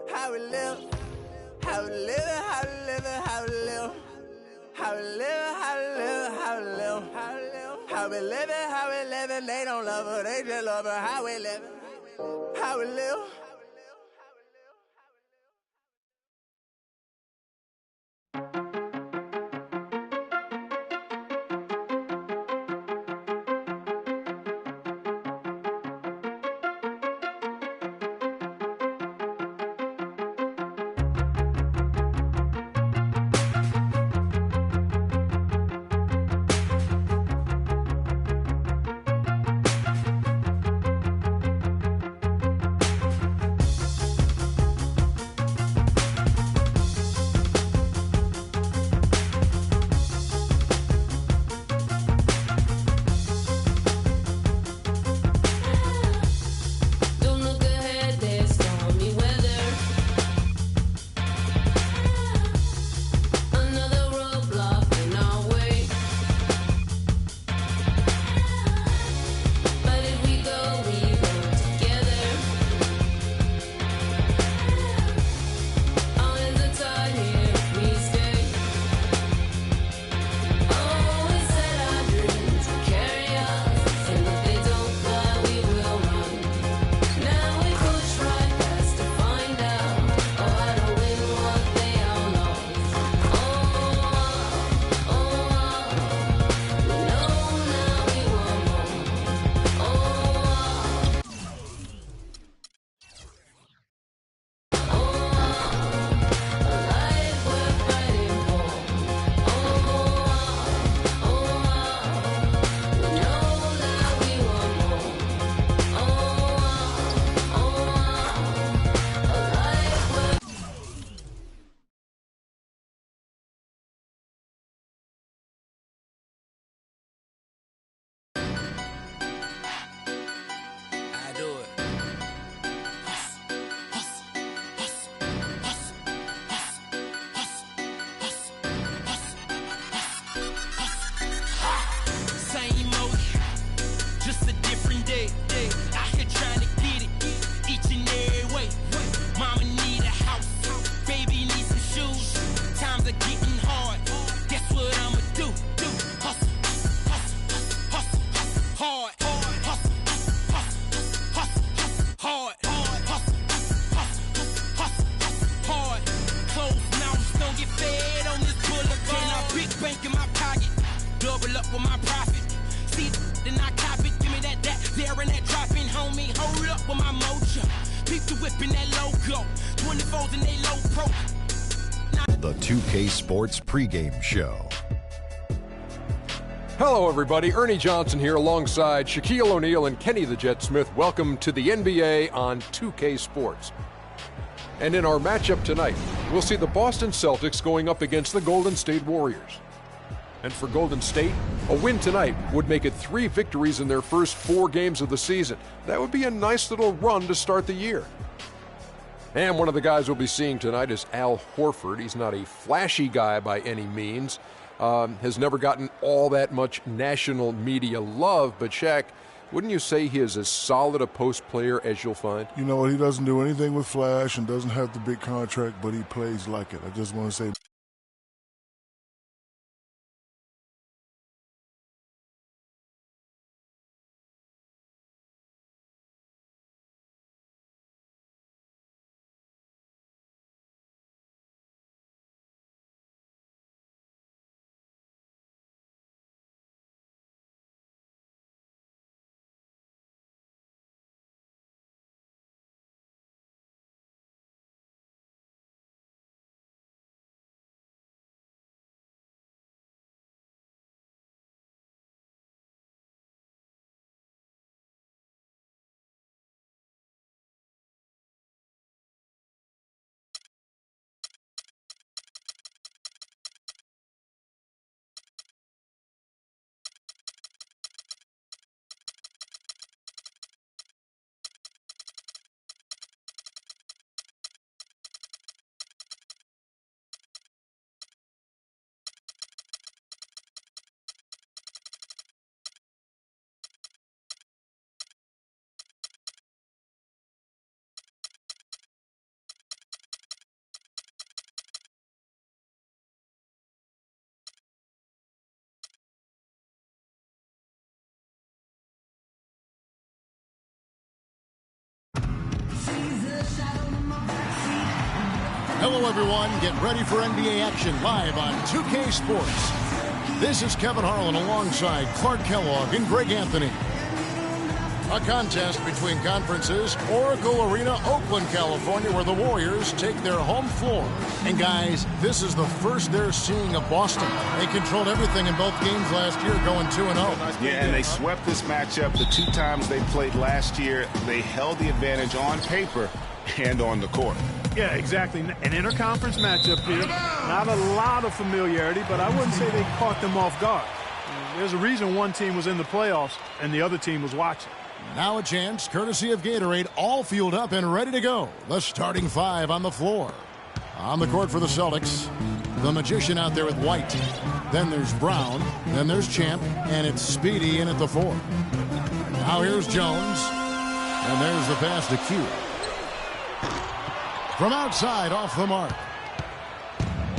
How we live, how we live, how we live, how we live, how we live, how we live, how we live, how we live, how we live, how we live. They don't love her, they just love her. How we live, how we live. The 2K Sports pregame show. Hello, everybody. Ernie Johnson here alongside Shaquille O'Neal and Kenny the Jet Smith. Welcome to the NBA on 2K Sports. And in our matchup tonight, we'll see the Boston Celtics going up against the Golden State Warriors. And for Golden State, a win tonight would make it 3 victories in their first 4 games of the season. That would be a nice little run to start the year. And one of the guys we'll be seeing tonight is Al Horford. He's not a flashy guy by any means. Has never gotten all that much national media love. But, Shaq, wouldn't you say he is as solid a post player as you'll find? You know what? He doesn't do anything with flash and doesn't have the big contract, but he plays like it. I just want to say Hello, everyone. Get ready for NBA action live on 2K Sports. This is Kevin Harlan alongside Clark Kellogg and Greg Anthony. A contest between conferences, Oracle Arena, Oakland, California, where the Warriors take their home floor. And guys, this is the first they're seeing of Boston. They controlled everything in both games last year, going 2-0. Yeah, and they swept this matchup the 2 times they played last year. They held the advantage on paper and on the court. Yeah, exactly. An interconference matchup here. Not a lot of familiarity, but I wouldn't say they caught them off guard. There's a reason one team was in the playoffs and the other team was watching. Now a chance, courtesy of Gatorade, all fueled up and ready to go. The starting 5 on the floor. On the court for the Celtics, the Magician out there with White. Then there's Brown. Then there's Champ. And it's Speedy in at the 4. Now here's Jones. And there's the pass to Q. From outside, off the mark.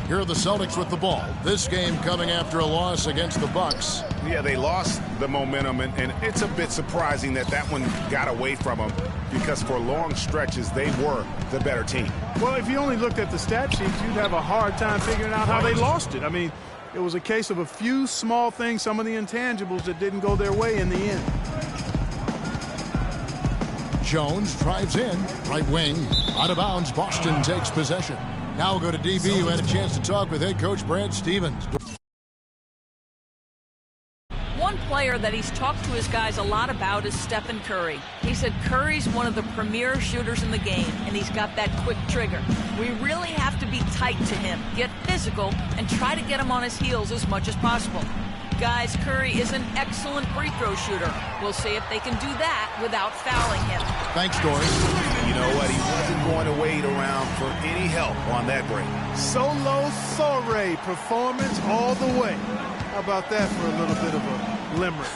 Here are the Celtics with the ball. This game coming after a loss against the Bucks. Yeah, they lost the momentum, and it's a bit surprising that one got away from them, because for long stretches, they were the better team. Well, if you only looked at the stat sheets, you'd have a hard time figuring out how they lost it. I mean, it was a case of a few small things, some of the intangibles that didn't go their way in the end. Jones drives in, right wing, out of bounds. Boston takes possession. Now we'll go to DB, who had a chance to talk with head coach Brad Stevens. One player that he's talked to his guys a lot about is Stephen Curry. He said Curry's one of the premier shooters in the game, and he's got that quick trigger. We really have to be tight to him, get physical, and try to get him on his heels as much as possible. Guys, Curry is an excellent free throw shooter. We'll see if they can do that without fouling him. Thanks, Dory. You know what? He wasn't going to wait around for any help on that break. Solo soiree performance all the way. How about that for a little bit of a limerick?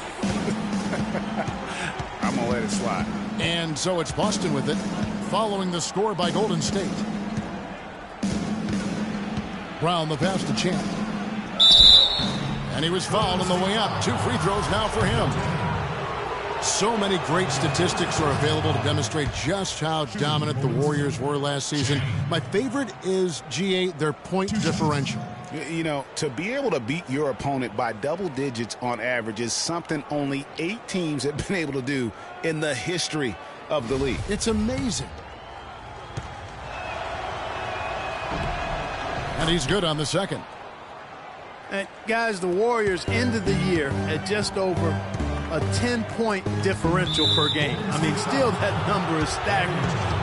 I'm going to let it slide. And so it's Boston with it, following the score by Golden State. Brown, the pass to Champ. And he was fouled on the way up. 2 free throws now for him. So many great statistics are available to demonstrate just how dominant the Warriors were last season. My favorite is, GA, their point differential. You know, to be able to beat your opponent by double digits on average is something only 8 teams have been able to do in the history of the league. It's amazing. And he's good on the second. And guys, the Warriors ended the year at just over a 10-point differential per game. I mean, still that number is staggering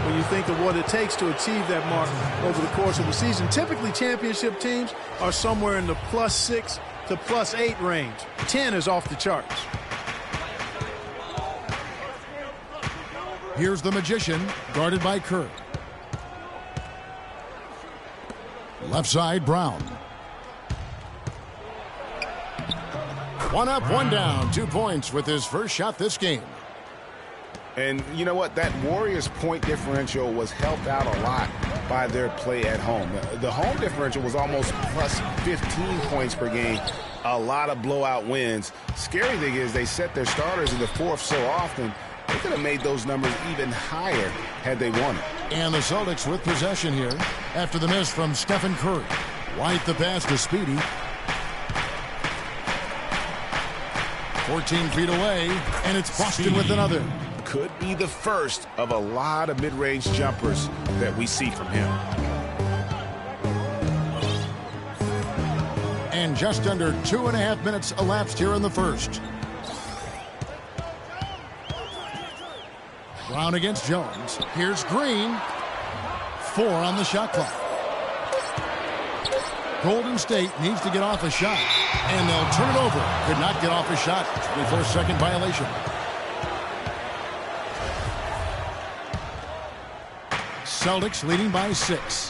when you think of what it takes to achieve that mark over the course of the season. Typically, championship teams are somewhere in the +6 to +8 range. 10 is off the charts. Here's the Magician, guarded by Curry. Left side, Brown. 1 up, 1 down. 2 points with his first shot this game. And you know what? That Warriors point differential was helped out a lot by their play at home. The home differential was almost +15 points per game. A lot of blowout wins. Scary thing is they set their starters in the 4th so often, they could have made those numbers even higher had they won it. And the Celtics with possession here after the miss from Stephen Curry. White the pass to Speedy. 14 feet away, and it's Boston with another. Could be the first of a lot of mid-range jumpers that we see from him. And just under 2.5 minutes elapsed here in the first. Brown against Jones. Here's Green. 4 on the shot clock. Golden State needs to get off a shot, and they'll turn it over. Could not get off a shot. 24-second violation. Celtics leading by 6.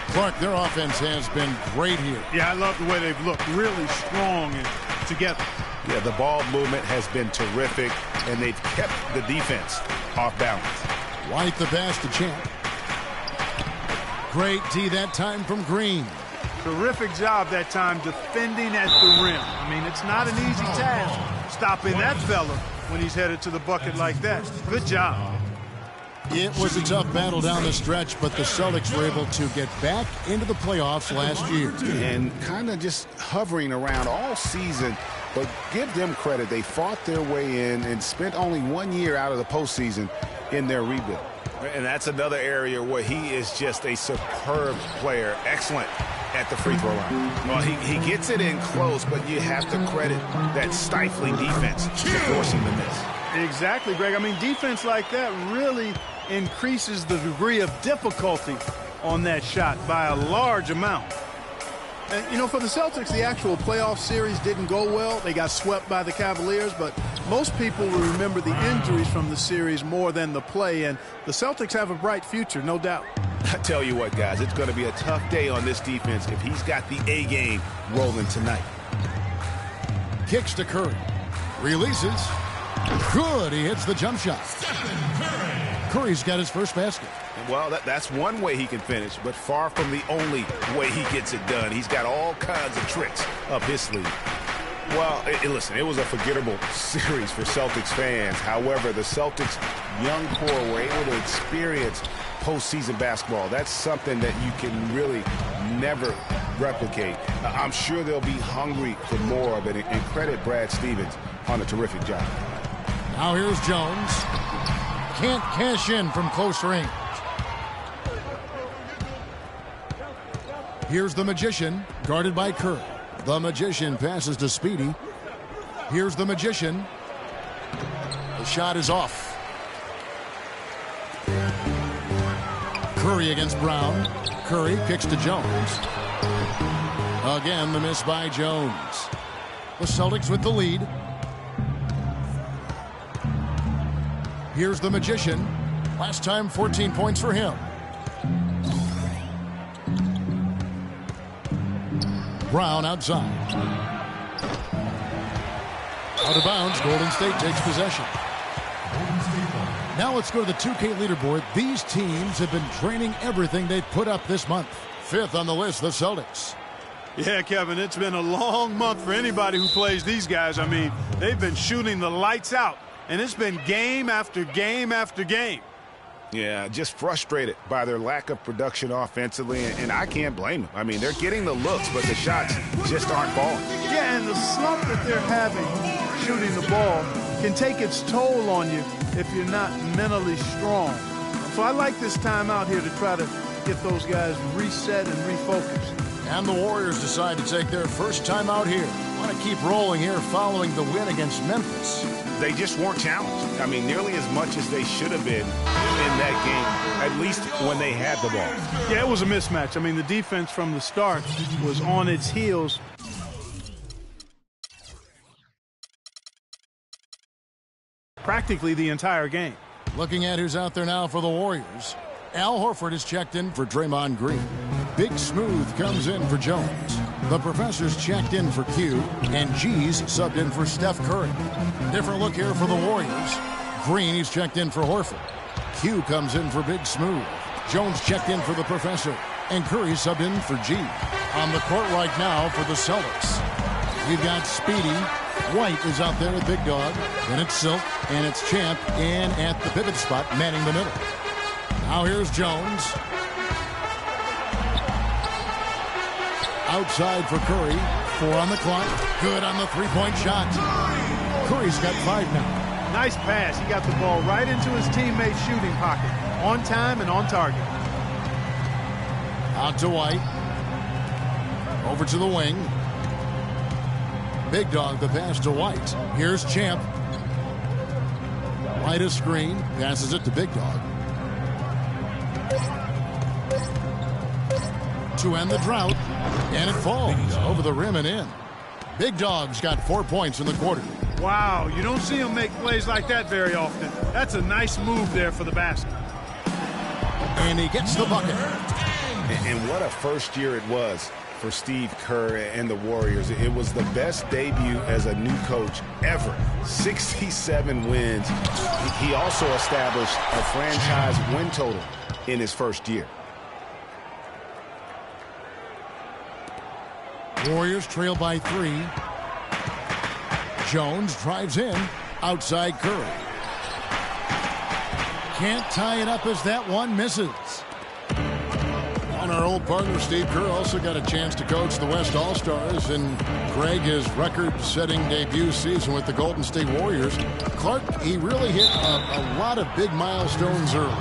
Clark, their offense has been great here. Yeah, I love the way they've looked. Really strong and together. Yeah, the ball movement has been terrific, and they've kept the defense off balance. White the pass to Champ. Great D that time from Green. Terrific job that time defending at the rim. I mean, it's not an easy task stopping that fella when he's headed to the bucket like that. Good job. It was a tough battle down the stretch, but the Celtics were able to get back into the playoffs last year. And kind of just hovering around all season, but give them credit. They fought their way in and spent only 1 year out of the postseason in their rebuild. And that's another area where he is just a superb player. Excellent at the free throw line. Well, he gets it in close, but you have to credit that stifling defense to force him to miss. Exactly, Greg. I mean, defense like that really increases the degree of difficulty on that shot by a large amount. And, you know, for the Celtics, the actual playoff series didn't go well. They got swept by the Cavaliers, but most people will remember the injuries from the series more than the play, and the Celtics have a bright future, no doubt. I tell you what, guys, it's going to be a tough day on this defense if he's got the A game rolling tonight. Kicks to Curry. Releases. Good. He hits the jump shot. Curry's got his first basket. Well, that's one way he can finish, but far from the only way he gets it done. He's got all kinds of tricks up his sleeve. Well, listen, it was a forgettable series for Celtics fans. However, the Celtics' young core were able to experience postseason basketball. That's something that you can really never replicate. I'm sure they'll be hungry for more of it, and credit Brad Stevens on a terrific job. Now here's Jones. Can't cash in from close range. Here's the Magician, guarded by Curry. The Magician passes to Speedy. Here's the Magician. The shot is off. Curry against Brown. Curry kicks to Jones. Again, the miss by Jones. The Celtics with the lead. Here's the Magician. Last time, 14 points for him. Brown outside. Out of bounds, Golden State takes possession. Now let's go to the 2K leaderboard. These teams have been training everything they've put up this month. Fifth on the list, the Celtics. Yeah, Kevin, it's been a long month for anybody who plays these guys. I mean, they've been shooting the lights out, and it's been game after game after game. Yeah, just frustrated by their lack of production offensively, and I can't blame them. I mean, they're getting the looks, but the shots just aren't falling. Yeah, and the slump that they're having shooting the ball can take its toll on you if you're not mentally strong. So I like this time out here to try to get those guys reset and refocused. And the Warriors decide to take their first time out here. Want to keep rolling here following the win against Memphis. They just weren't challenged. I mean, nearly as much as they should have been in that game, at least when they had the ball. Yeah, it was a mismatch. I mean, the defense from the start was on its heels. Practically the entire game. Looking at who's out there now for the Warriors. Al Horford is checked in for Draymond Green. Big Smooth comes in for Jones. The Professor's checked in for Q, and G's subbed in for Steph Curry. Different look here for the Warriors. Green, he's checked in for Horford. Q comes in for Big Smooth. Jones checked in for the Professor, and Curry subbed in for G. On the court right now for the Celtics, we've got Speedy. White is out there with Big Dog. Then it's Silk, and it's Champ in at the pivot spot, manning the middle. Now here's Jones. Outside for Curry. 4 on the clock. Good on the three-point shot. Curry's got 5 now. Nice pass. He got the ball right into his teammate's shooting pocket. On time and on target. Out to White. Over to the wing. Big Dog, the pass to White. Here's Champ. White a screen. Passes it to Big Dog. To end the drought, and it falls over the rim and in. Big Dog's got 4 points in the quarter. Wow, you don't see him make plays like that very often. That's a nice move there for the basket. And he gets the bucket. And what a first year it was for Steve Kerr and the Warriors. It was the best debut as a new coach ever. 67 wins. He also established a franchise win total in his first year. Warriors trail by 3. Jones drives in. Outside Curry. Can't tie it up as that one misses. On our old partner, Steve Kerr also got a chance to coach the West All-Stars, and Greg, his record-setting debut season with the Golden State Warriors. Clark, he really hit a lot of big milestones early.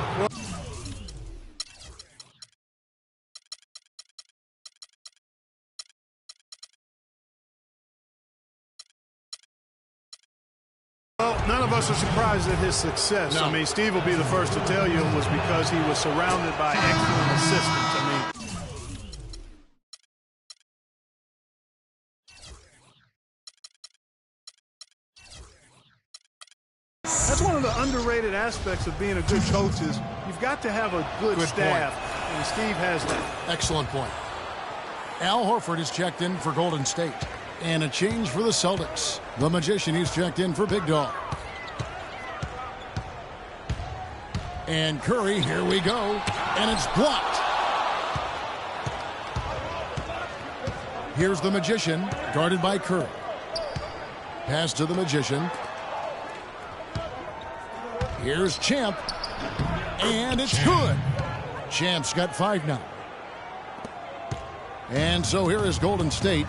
Well, none of us are surprised at his success. No. I mean, Steve will be the first to tell you it was because he was surrounded by excellent assistants. I mean, that's one of the underrated aspects of being a good coach is you've got to have a good staff, and Steve has that. Excellent point. Al Horford is checked in for Golden State. And a change for the Celtics. The Magician, he's checked in for Big Dog. And Curry, here we go. And it's blocked. Here's the Magician, guarded by Curry. Pass to the Magician. Here's Champ. And it's good. Champ's got 5 now. And so here is Golden State.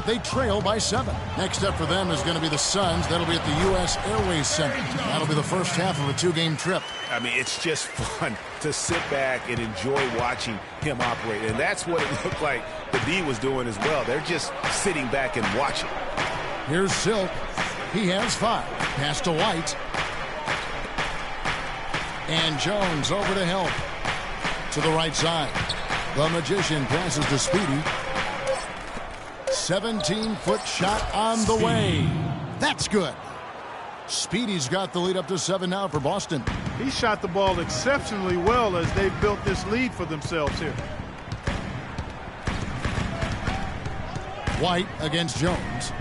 They trail by 7. Next up for them is going to be the Suns. That'll be at the U.S. Airways Center. That'll be the first half of a 2-game trip. I mean, it's just fun to sit back and enjoy watching him operate. And that's what it looked like the D was doing as well. They're just sitting back and watching. Here's Silk. He has 5. Pass to White. And Jones over to help. To the right side. The Magician passes to Speedy. 17-foot shot on the way. That's good. Speedy's got the lead up to 7 now for Boston. He shot the ball exceptionally well as they've built this lead for themselves here. White against Jones.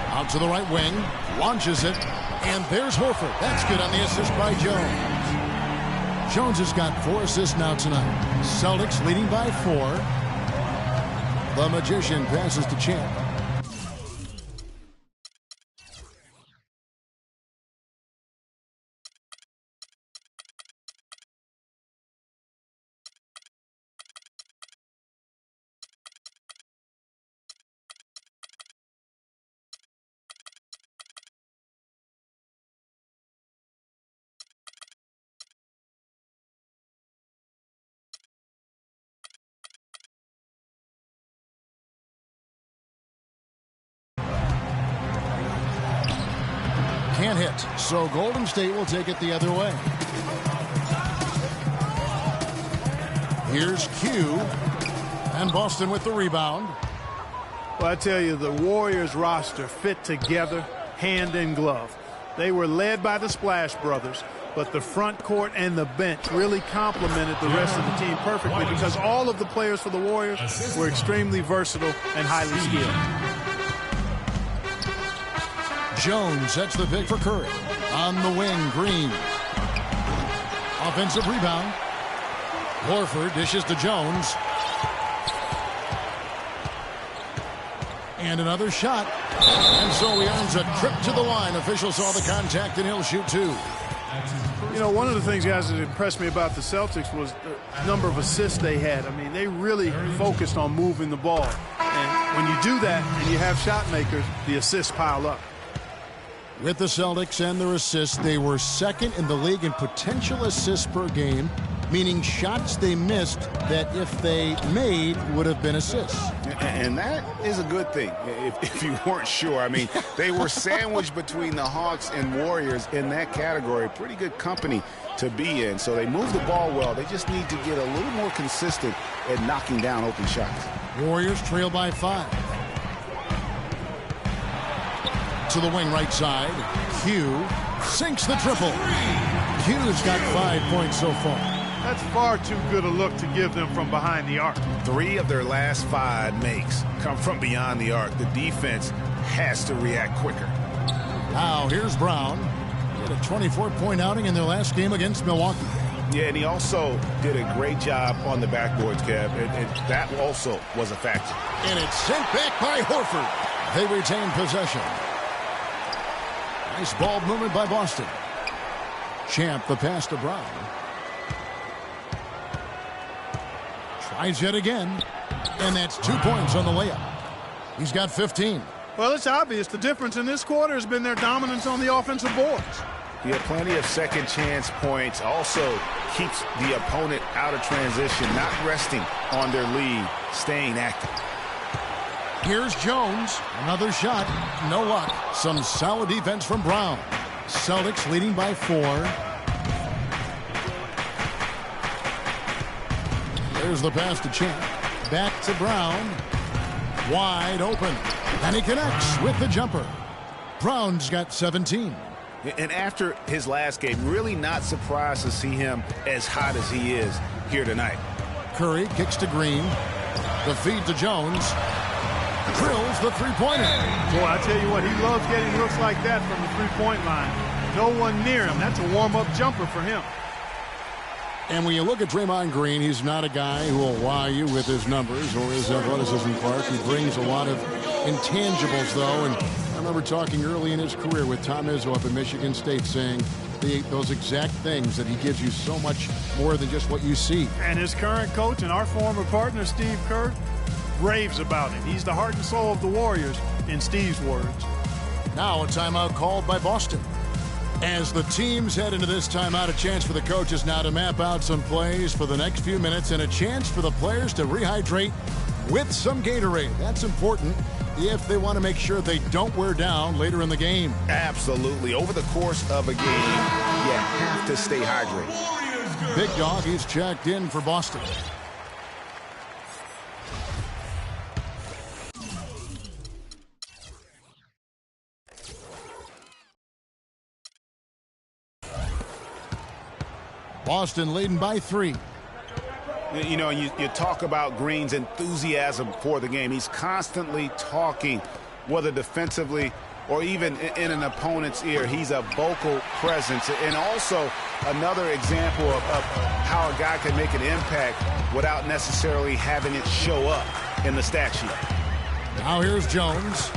Out to the right wing. Launches it. And there's Horford. That's good on the assist by Jones. Jones has got 4 assists now tonight. Celtics leading by 4. The Magician passes to Champ. Can't hit, so Golden State will take it the other way. Here's Q, and Boston with the rebound. Well, I tell you, the Warriors roster fit together hand in glove. They were led by the Splash Brothers, but the front court and the bench really complemented the rest of the team perfectly because all of the players for the Warriors were extremely versatile and highly skilled. Jones sets the pick for Curry. On the wing, Green. Offensive rebound. Horford dishes to Jones. And another shot. And so he earns a trip to the line. Official saw the contact, and he'll shoot 2. You know, one of the things, guys, that impressed me about the Celtics was the number of assists they had. I mean, they really focused on moving the ball. And when you do that and you have shot makers, the assists pile up. With the Celtics and their assists, they were second in the league in potential assists per game, meaning shots they missed that if they made would have been assists. And that is a good thing, if you weren't sure. I mean, they were sandwiched between the Hawks and Warriors in that category. Pretty good company to be in. So they move the ball well. They just need to get a little more consistent at knocking down open shots. Warriors trail by 5. To the wing right side. Q sinks the triple. Q's got 5 points so far. That's far too good a look to give them from behind the arc. 3 of their last 5 makes come from beyond the arc. The defense has to react quicker. Now here's Brown. He had a 24-point outing in their last game against Milwaukee. Yeah, and he also did a great job on the backboards, Kev, and that also was a factor. And it's sent back by Horford. They retain possession. Nice ball movement by Boston. Champ, the pass to Brown. Tries yet again. And that's 2 points on the layup. He's got 15. Well, it's obvious the difference in this quarter has been their dominance on the offensive boards. He had plenty of second chance points. Also keeps the opponent out of transition, not resting on their lead, staying active. Here's Jones. Another shot. No luck. Some solid defense from Brown. Celtics leading by 4. There's the pass to Champ. Back to Brown. Wide open. And he connects with the jumper. Brown's got 17. And after his last game, really not surprised to see him as hot as he is here tonight. Curry kicks to Green. The feed to Jones. Drills the three-pointer. Boy, I tell you what, he loves getting looks like that from the three-point line. No one near him. That's a warm-up jumper for him. And when you look at Draymond Green, he's not a guy who will wow you with his numbers or his athleticism, Clark. He brings a lot of intangibles, though. And I remember talking early in his career with Tom Izzo up at Michigan State saying those exact things, that he gives you so much more than just what you see. And his current coach and our former partner, Steve Kerr, raves about him. He's the heart and soul of the Warriors, in Steve's words. Now a timeout called by Boston. As the teams head into this timeout, a chance for the coaches now to map out some plays for the next few minutes and a chance for the players to rehydrate with some Gatorade. That's important if they want to make sure they don't wear down later in the game. Absolutely. Over the course of a game, you have to stay hydrated. Big Dog is checked in for Boston. Boston leading by 3. You know, you talk about Green's enthusiasm for the game. He's constantly talking, whether defensively or even in an opponent's ear. He's a vocal presence. And also another example of how a guy can make an impact without necessarily having it show up in the stat sheet. Now here's Jones.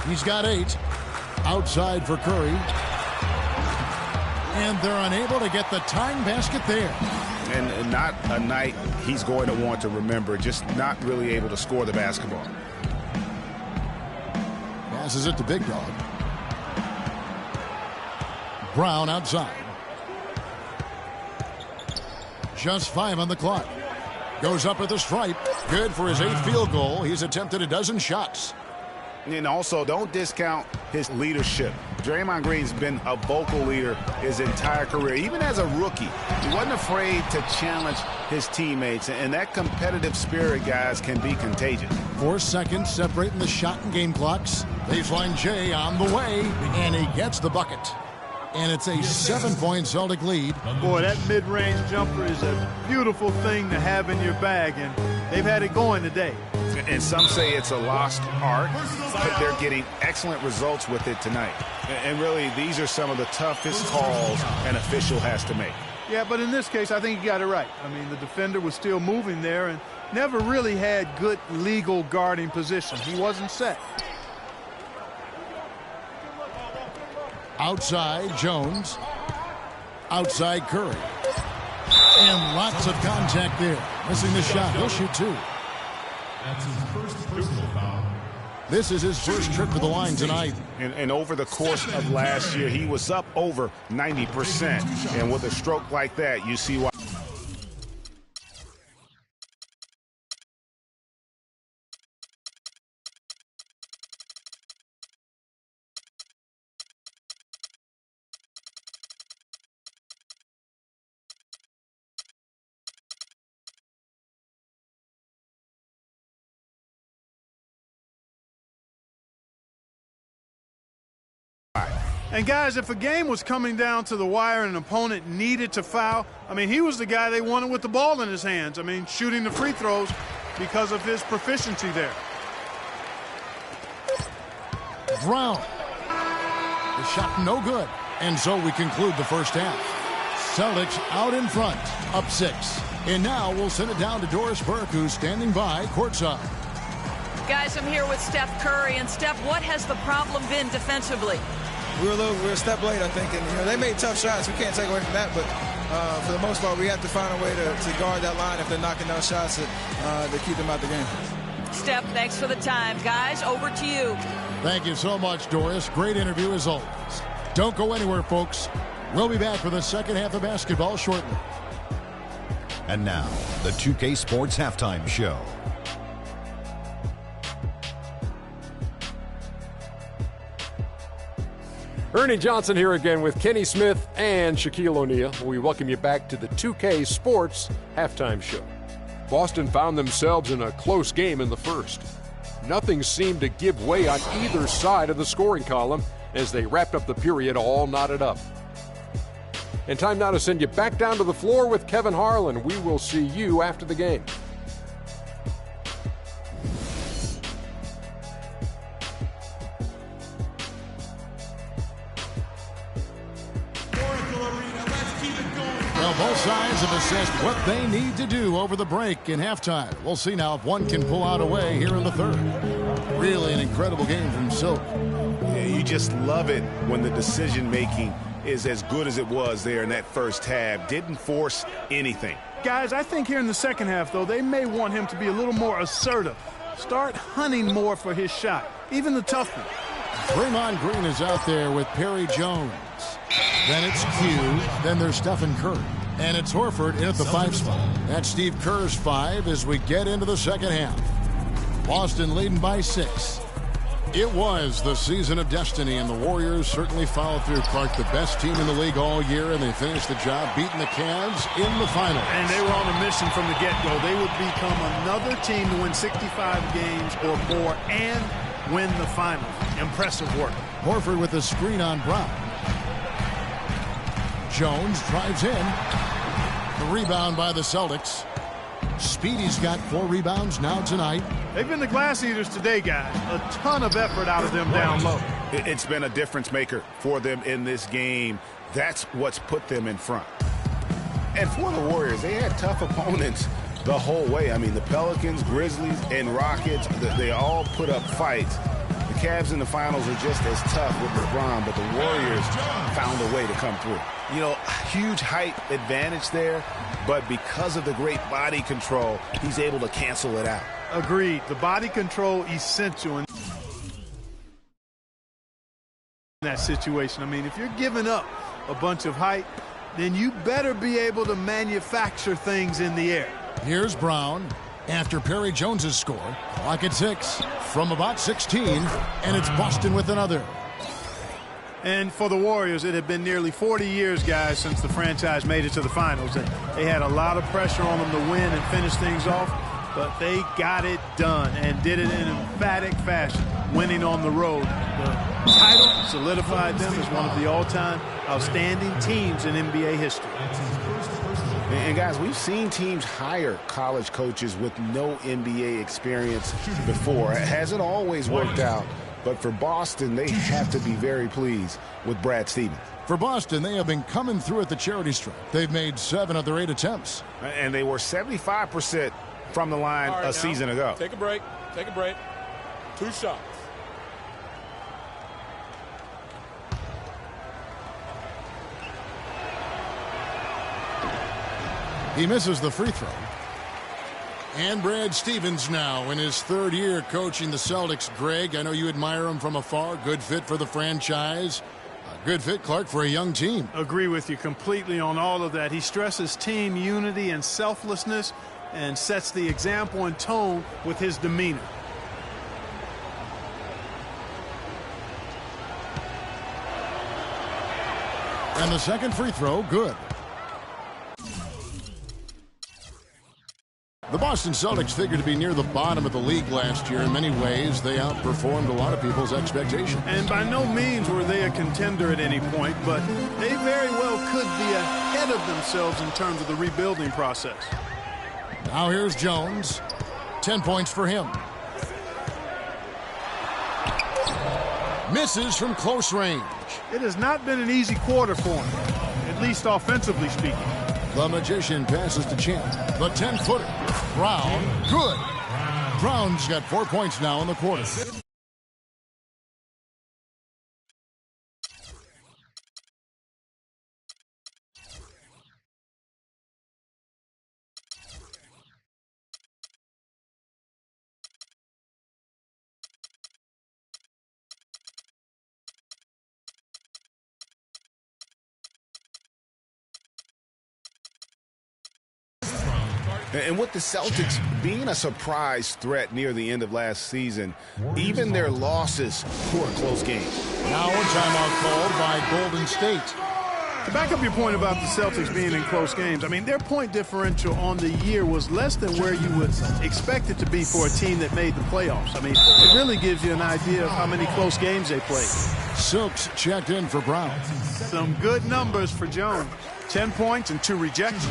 He's got 8. Outside for Curry. And they're unable to get the tying basket there. And not a night he's going to want to remember, just not really able to score the basketball. Passes it to Big Dog. Brown outside. Just 5 on the clock. Goes up at the stripe. Good for his 8th field goal. He's attempted a dozen shots. And also, don't discount his leadership. Draymond Green's been a vocal leader his entire career. Even as a rookie, he wasn't afraid to challenge his teammates. And that competitive spirit, guys, can be contagious. 4 seconds separating the shot and game clocks. Baseline J on the way, and he gets the bucket. And it's a 7-point Celtic lead. Boy, that mid-range jumper is a beautiful thing to have in your bag, and they've had it going today. And some say it's a lost art, but they're getting excellent results with it tonight. And really, these are some of the toughest calls an official has to make. Yeah, but in this case, I think you got it right. I mean, the defender was still moving there and never really had good legal guarding position. He wasn't set. Outside, Jones. Outside, Curry. And lots of contact there. Missing the shot. He'll shoot 2. That's his first personal foul. This is his first trip to the line tonight. And over the course of last year, he was up over 90%. And with a stroke like that, you see why. And guys, if a game was coming down to the wire and an opponent needed to foul, I mean, he was the guy they wanted with the ball in his hands. I mean, shooting the free throws because of his proficiency there. Brown. The shot no good. And so we conclude the first half. Celtics out in front, up 6. And now we'll send it down to Doris Burke, who's standing by courtside. Guys, I'm here with Steph Curry. And Steph, what has the problem been defensively? we were a step late, I think. And, they made tough shots. We can't take away from that. But for the most part, we have to find a way to guard that line if they're knocking down shots to keep them out the game. Steph, thanks for the time. Guys, over to you. Thank you so much, Doris. Great interview as always. Don't go anywhere, folks. We'll be back for the second half of basketball shortly. And now, the 2K Sports Halftime Show. Ernie Johnson here again with Kenny Smith and Shaquille O'Neal. We welcome you back to the 2K Sports Halftime Show. Boston found themselves in a close game in the first. Nothing seemed to give way on either side of the scoring column as they wrapped up the period all knotted up. And time now to send you back down to the floor with Kevin Harlan. We will see you after the game. Well, both sides have assessed what they need to do over the break in halftime. We'll see now if one can pull out a way here in the third. Really an incredible game from Silk. Yeah, you just love it when the decision-making is as good as it was there in that first half. Didn't force anything. Guys, I think here in the second half, though, they may want him to be a little more assertive. Start hunting more for his shot, even the tough one. Draymond Green is out there with Perry Jones. Then it's Q. Then there's Stephen Curry. And it's Horford in at the 5 spot. That's Steve Kerr's 5 as we get into the second half. Boston leading by 6. It was the season of destiny, and the Warriors certainly followed through. Clark, the best team in the league all year, and they finished the job beating the Cavs in the finals. And they were on a mission from the get-go. They would become another team to win 65 games or more and win the finals. Impressive work. Horford with a screen on Brown. Jones drives in. The rebound by the Celtics. Speedy's got 4 rebounds now tonight. They've been the glass eaters today, guys. A ton of effort out of them down low. It's been a difference maker for them in this game. That's what's put them in front. And for the Warriors, they had tough opponents the whole way. I mean, the Pelicans, Grizzlies, and Rockets, they all put up fights. The Cavs in the finals are just as tough with LeBron, but the Warriors found a way to come through. You know, huge height advantage there, but because of the great body control, he's able to cancel it out. Agreed. The body control essential in that situation. I mean, if you're giving up a bunch of height, then you better be able to manufacture things in the air. Here's Brown after Perry Jones's score. Clock at 6 from about 16, and it's Boston with another. And for the Warriors, it had been nearly 40 years, guys, since the franchise made it to the finals. And they had a lot of pressure on them to win and finish things off, but they got it done and did it in emphatic fashion, winning on the road. The title solidified them as one of the all-time outstanding teams in NBA history. And guys, we've seen teams hire college coaches with no NBA experience before. It hasn't always worked out. But for Boston, they have to be very pleased with Brad Stevens. For Boston, they have been coming through at the charity stripe. They've made 7 of their 8 attempts. And they were 75% from the line a season ago. Take a break. Take a break. 2 shots. He misses the free throw. And Brad Stevens now in his 3rd year coaching the Celtics. Greg, I know you admire him from afar. Good fit for the franchise. A good fit, Clark, for a young team. Agree with you completely on all of that. He stresses team unity and selflessness and sets the example and tone with his demeanor. And the second free throw, good. The Boston Celtics figured to be near the bottom of the league last year. In many ways, they outperformed a lot of people's expectations. And by no means were they a contender at any point, but they very well could be ahead of themselves in terms of the rebuilding process. Now here's Jones. 10 points for him. Misses from close range. It has not been an easy quarter for him, at least offensively speaking. The Magician passes to Champ. The 10-footer. Brown. Good. Brown's got 4 points now in the quarter. And with the Celtics being a surprise threat near the end of last season, even their losses were close games. Now a timeout called by Golden State. To back up your point about the Celtics being in close games, I mean, their point differential on the year was less than where you would expect it to be for a team that made the playoffs. I mean, it really gives you an idea of how many close games they played. Silks checked in for Brown. Some good numbers for Jones. 10 points and 2 rejections.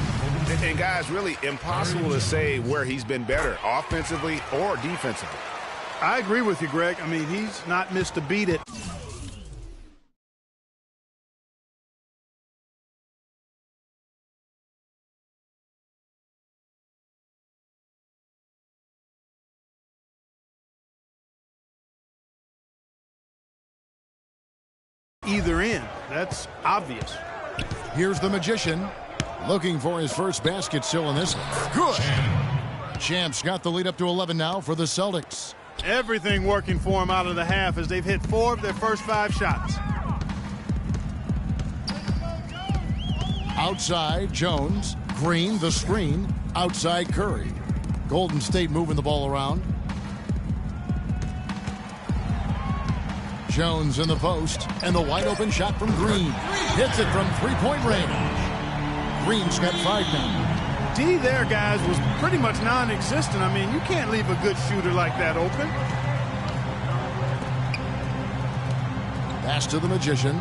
And guys, really impossible to say where he's been better, offensively or defensively. I agree with you, Greg. I mean, he's not missed a beat at either end. That's obvious. Here's the Magician looking for his first basket still in this one. Good. Champ's got the lead up to 11 now for the Celtics. Everything working for him out of the half as they've hit 4 of their first 5 shots. Outside, Jones. Green, the screen. Outside, Curry. Golden State moving the ball around. Jones in the post, and the wide open shot from Green. Hits it from three-point range. Green's got 5 now. D there, guys, was pretty much non-existent. I mean, you can't leave a good shooter like that open. Pass to the Magician.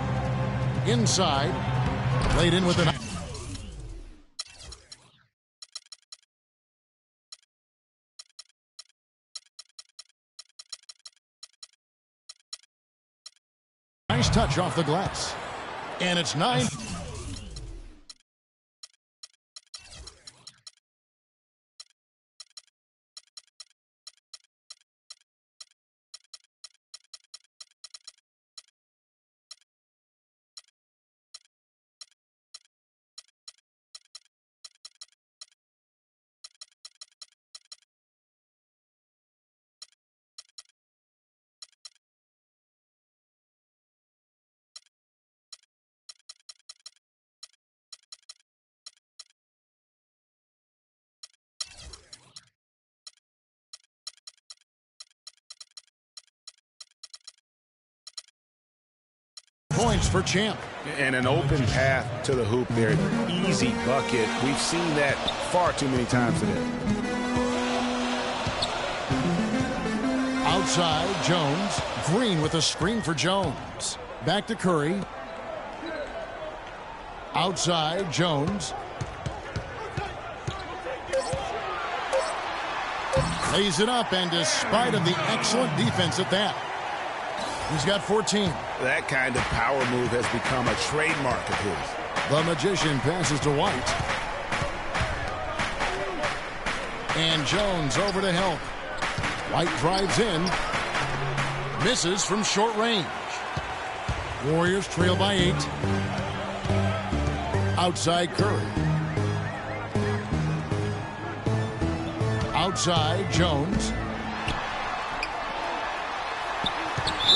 Inside. Laid in with an... Nice touch off the glass. And it's 9. Points for Champ. And an open path to the hoop there. Easy bucket. We've seen that far too many times today. Outside, Jones. Green with a screen for Jones. Back to Curry. Outside, Jones. Lays it up, and despite of the excellent defense at that, he's got 14. That kind of power move has become a trademark of his. The Magician passes to White. And Jones over to help. White drives in. Misses from short range. Warriors trail by 8. Outside, Curry. Outside, Jones.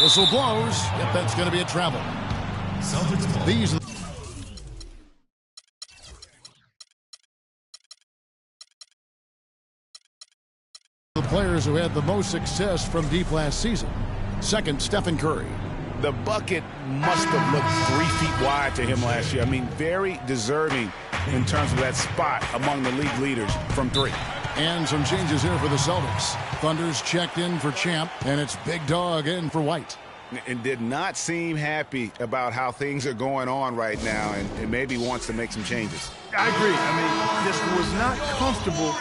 Whistle blows. Yep, that's going to be a travel. These are the players who had the most success from deep last season. Second, Stephen Curry. The bucket must have looked 3 feet wide to him last year. I mean, very deserving in terms of that spot among the league leaders from 3. And some changes here for the Celtics. Thunder's checked in for Champ, and it's Big Dog in for White. And did not seem happy about how things are going on right now, and maybe wants to make some changes. I agree. I mean, just was not comfortable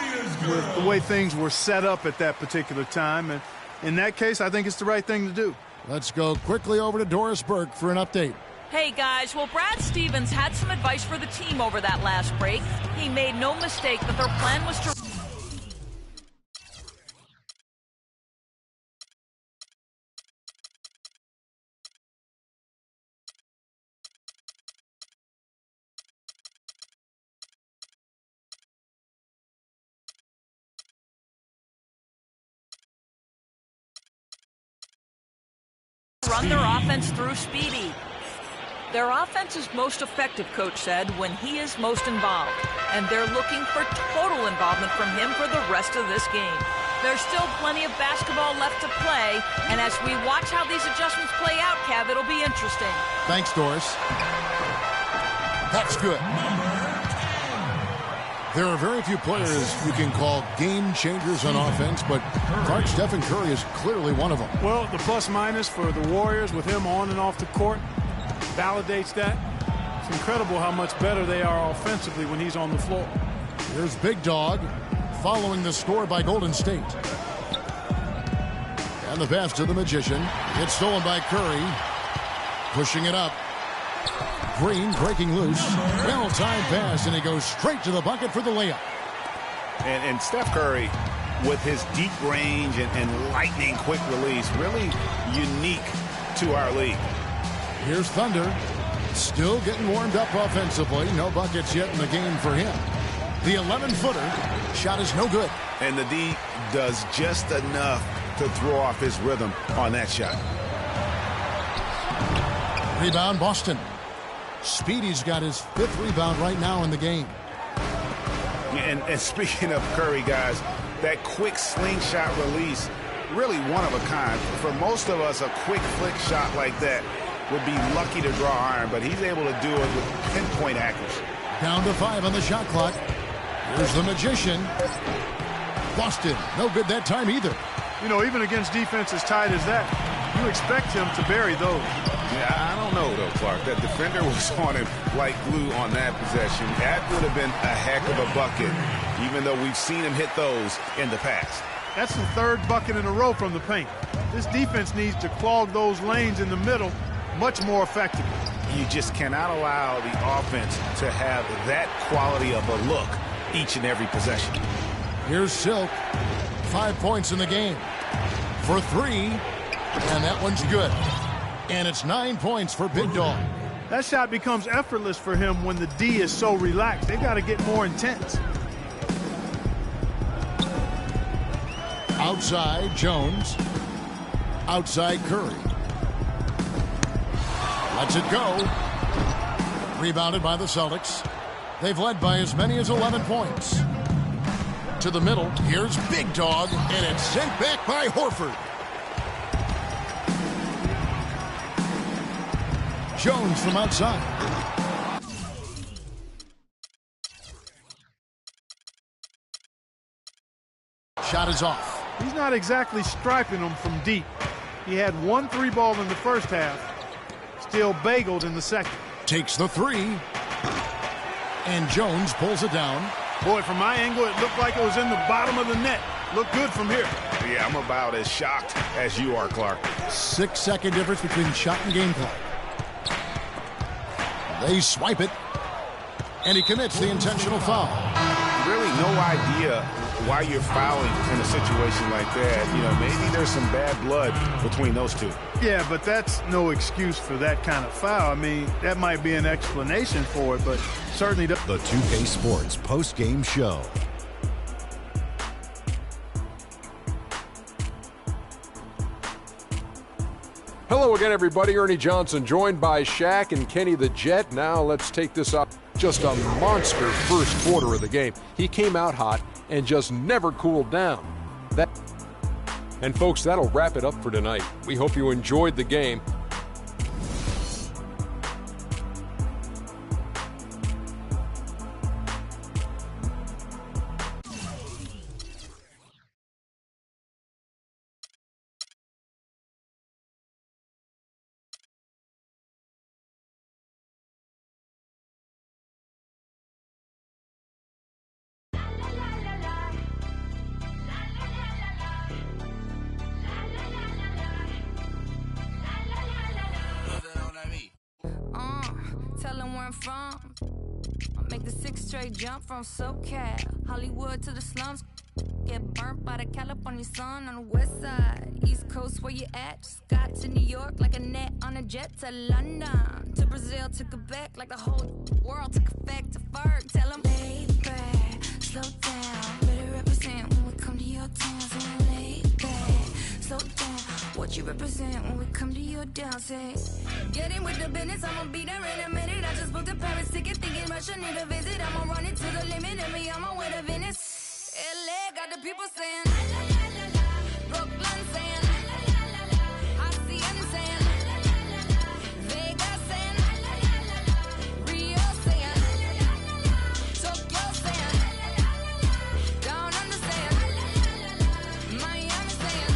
with the way things were set up at that particular time. And in that case, I think it's the right thing to do. Let's go quickly over to Doris Burke for an update. Hey, guys. Well, Brad Stevens had some advice for the team over that last break. He made no mistake that their plan was to... run their offense through Speedy. Their offense is most effective, Coach said, when he is most involved. And they're looking for total involvement from him for the rest of this game. There's still plenty of basketball left to play, and as we watch how these adjustments play out, Kev, it'll be interesting. Thanks, Doris. That's good. There are very few players you can call game changers on offense, but Clark, Stephen Curry is clearly one of them. Well, the plus-minus for the Warriors with him on and off the court validates that. It's incredible how much better they are offensively when he's on the floor. Here's Big Dog following the score by Golden State. And the pass to the Magician. It's stolen by Curry. Pushing it up. Green breaking loose. Well-timed pass, and he goes straight to the bucket for the layup. And Steph Curry, with his deep range and lightning quick release, really unique to our league. Here's Thunder. Still getting warmed up offensively. No buckets yet in the game for him. The 11-footer shot is no good. And the D does just enough to throw off his rhythm on that shot. Rebound, Boston. Speedy's got his 5th rebound right now in the game. And speaking of Curry, guys, that quick slingshot release, really one of a kind. For most of us, a quick flick shot like that would be lucky to draw iron, but he's able to do it with pinpoint accuracy. Down to 5 on the shot clock. Here's the Magician. Boston, no good that time either. You know, even against defense as tight as that, you expect him to bury those. Yeah, I don't know, though, Clark. That defender was on him like glue on that possession. That would have been a heck of a bucket, even though we've seen him hit those in the past. That's the 3rd bucket in a row from the paint. This defense needs to clog those lanes in the middle much more effectively. You just cannot allow the offense to have that quality of a look each and every possession. Here's Silk. 5 points in the game. For 3, and that one's good. And it's 9 points for Big Dog. That shot becomes effortless for him when the D is so relaxed. They've got to get more intense. Outside, Jones. Outside, Curry. Lets it go. Rebounded by the Celtics. They've led by as many as 11 points. To the middle, here's Big Dog, and it's sent back by Horford. Jones from outside. Shot is off. He's not exactly striping them from deep. He had 1 3-ball in the first half, still bageled in the second. Takes the 3. And Jones pulls it down. Boy, from my angle, it looked like it was in the bottom of the net. Looked good from here. Yeah, I'm about as shocked as you are, Clark. 6-second difference between shot and game clock. They swipe it, and he commits the intentional foul. Really no idea why you're fouling in a situation like that. You know, maybe there's some bad blood between those two. Yeah, but that's no excuse for that kind of foul. I mean, that might be an explanation for it, but certainly the 2K Sports post-game show. Hello again, everybody. Ernie Johnson joined by Shaq and Kenny the Jet. Now let's take this up. Just a monster first quarter of the game. He came out hot and just never cooled down. And folks, that'll wrap it up for tonight. We hope you enjoyed the game. Tell them where I'm from. I make the 6 straight jump from SoCal, Hollywood to the slums. Get burnt by the California sun on the west side. East Coast, where you at? Just got to New York like a net on a jet to London. To Brazil, to Quebec, like the whole world took effect to Ferg. Tell them, lay back, slow down. Better represent when we come to your town. So lay back, slow down. What you represent when we come to your dancing? Getting with the business, I'ma be there in a minute. I just booked a Paris ticket, thinking Russia need a visit. I'ma run it to the limit and be on my way to Venice. LA got the people saying, Brooklyn saying, Hacienda saying, Vegas saying, Rio saying, Tokyo saying, Down Under saying, Miami saying,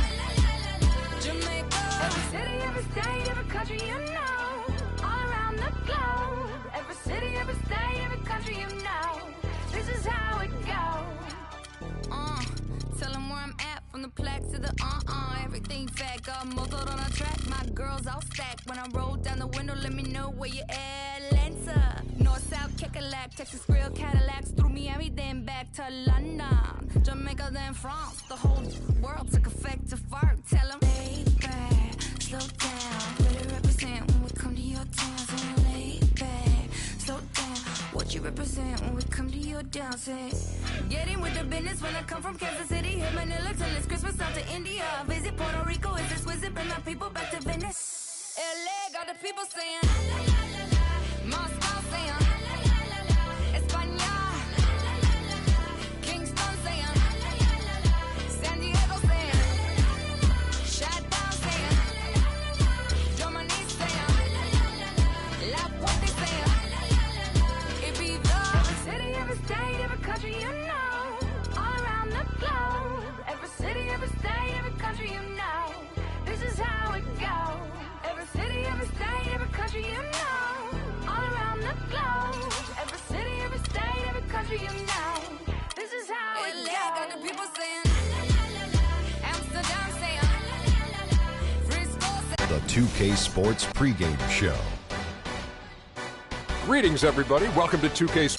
Jamaica. Every city, every state, every country you know, all around the globe. Every city, every state, every country you know, this is how it goes. Tell them where I'm at, from the plaque to the everything fat, got muzzled on a track, my girls all stacked. When I roll down the window, let me know where you at. Atlanta, North, South, Kekalak, Texas, Grill, Cadillacs, through Miami, then back to London, Jamaica, then France, the whole world took effect to fart. Tell them, lay back, slow down, better represent when we come to your town. So lay back, slow down, what you represent when we come to your dancing? Getting with the business when I come from Kansas City, hit Manila till it's Christmas, out to India. Visit Puerto Rico, it's exquisite, bring my people back to Venice. LA got the people saying, Moscow saying, España, Kingston saying, San Diego saying, Chi-Town saying, Germany saying, La Puente saying, Ibiza. Every city, every state, every country you know, all around the globe. Every city, every state, every country you know, this is how it goes. Every city, every state, every country you know, all around the globe. Every city, every state, every country you know, this is how it goes. Got the people saying, Amsterdam saying, Frisco saying. The 2K Sports pregame show. Greetings, everybody. Welcome to 2K Sports.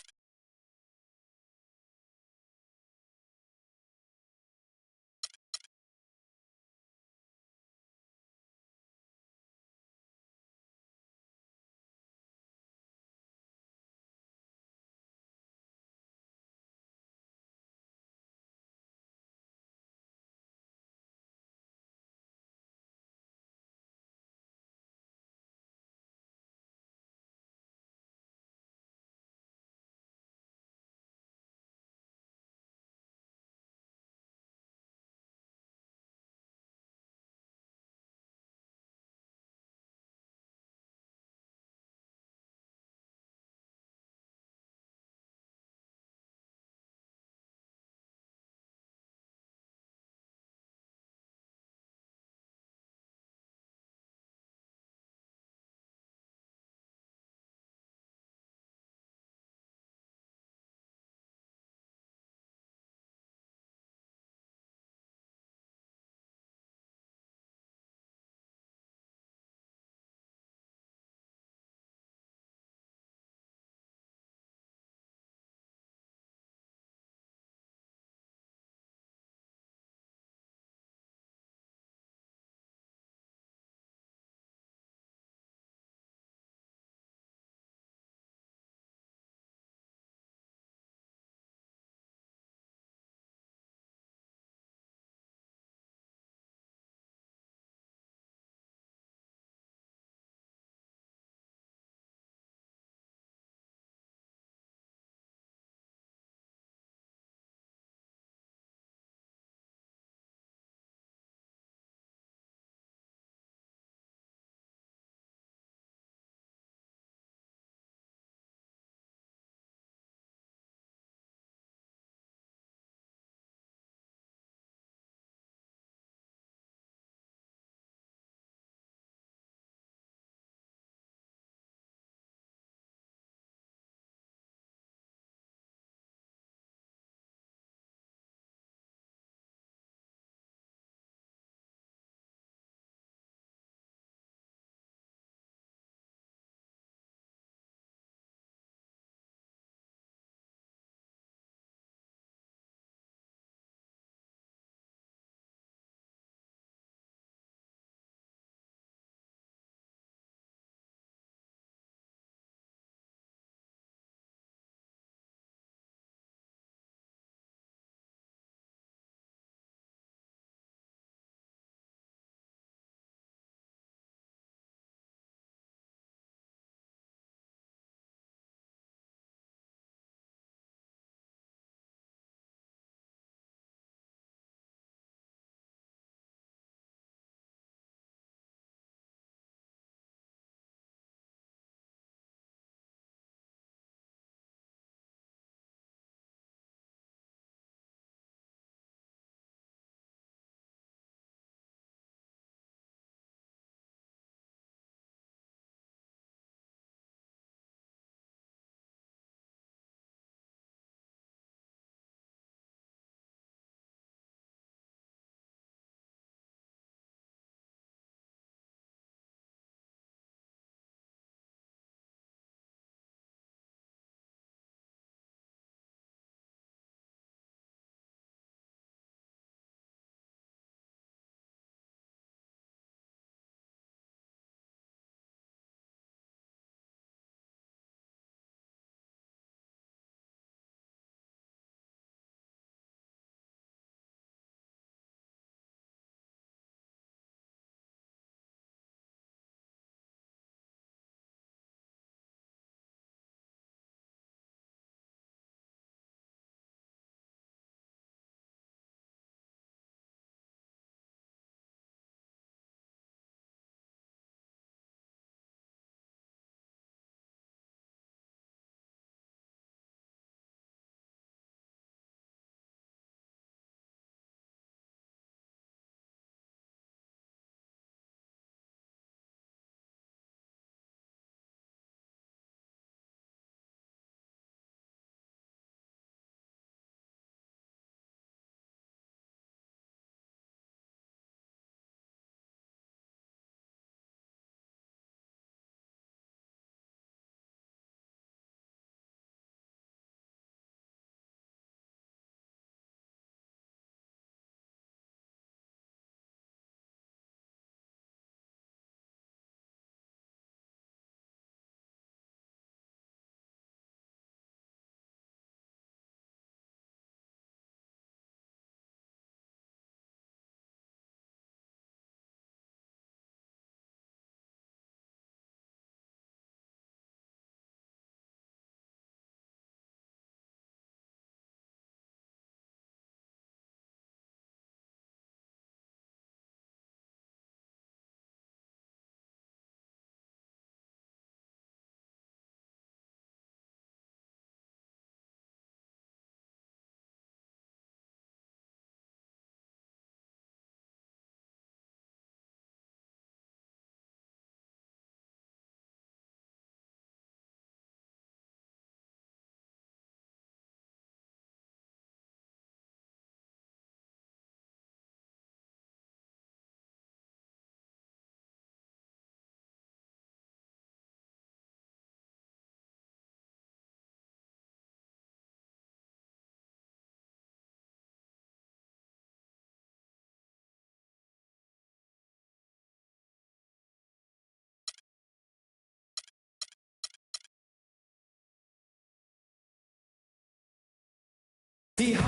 It's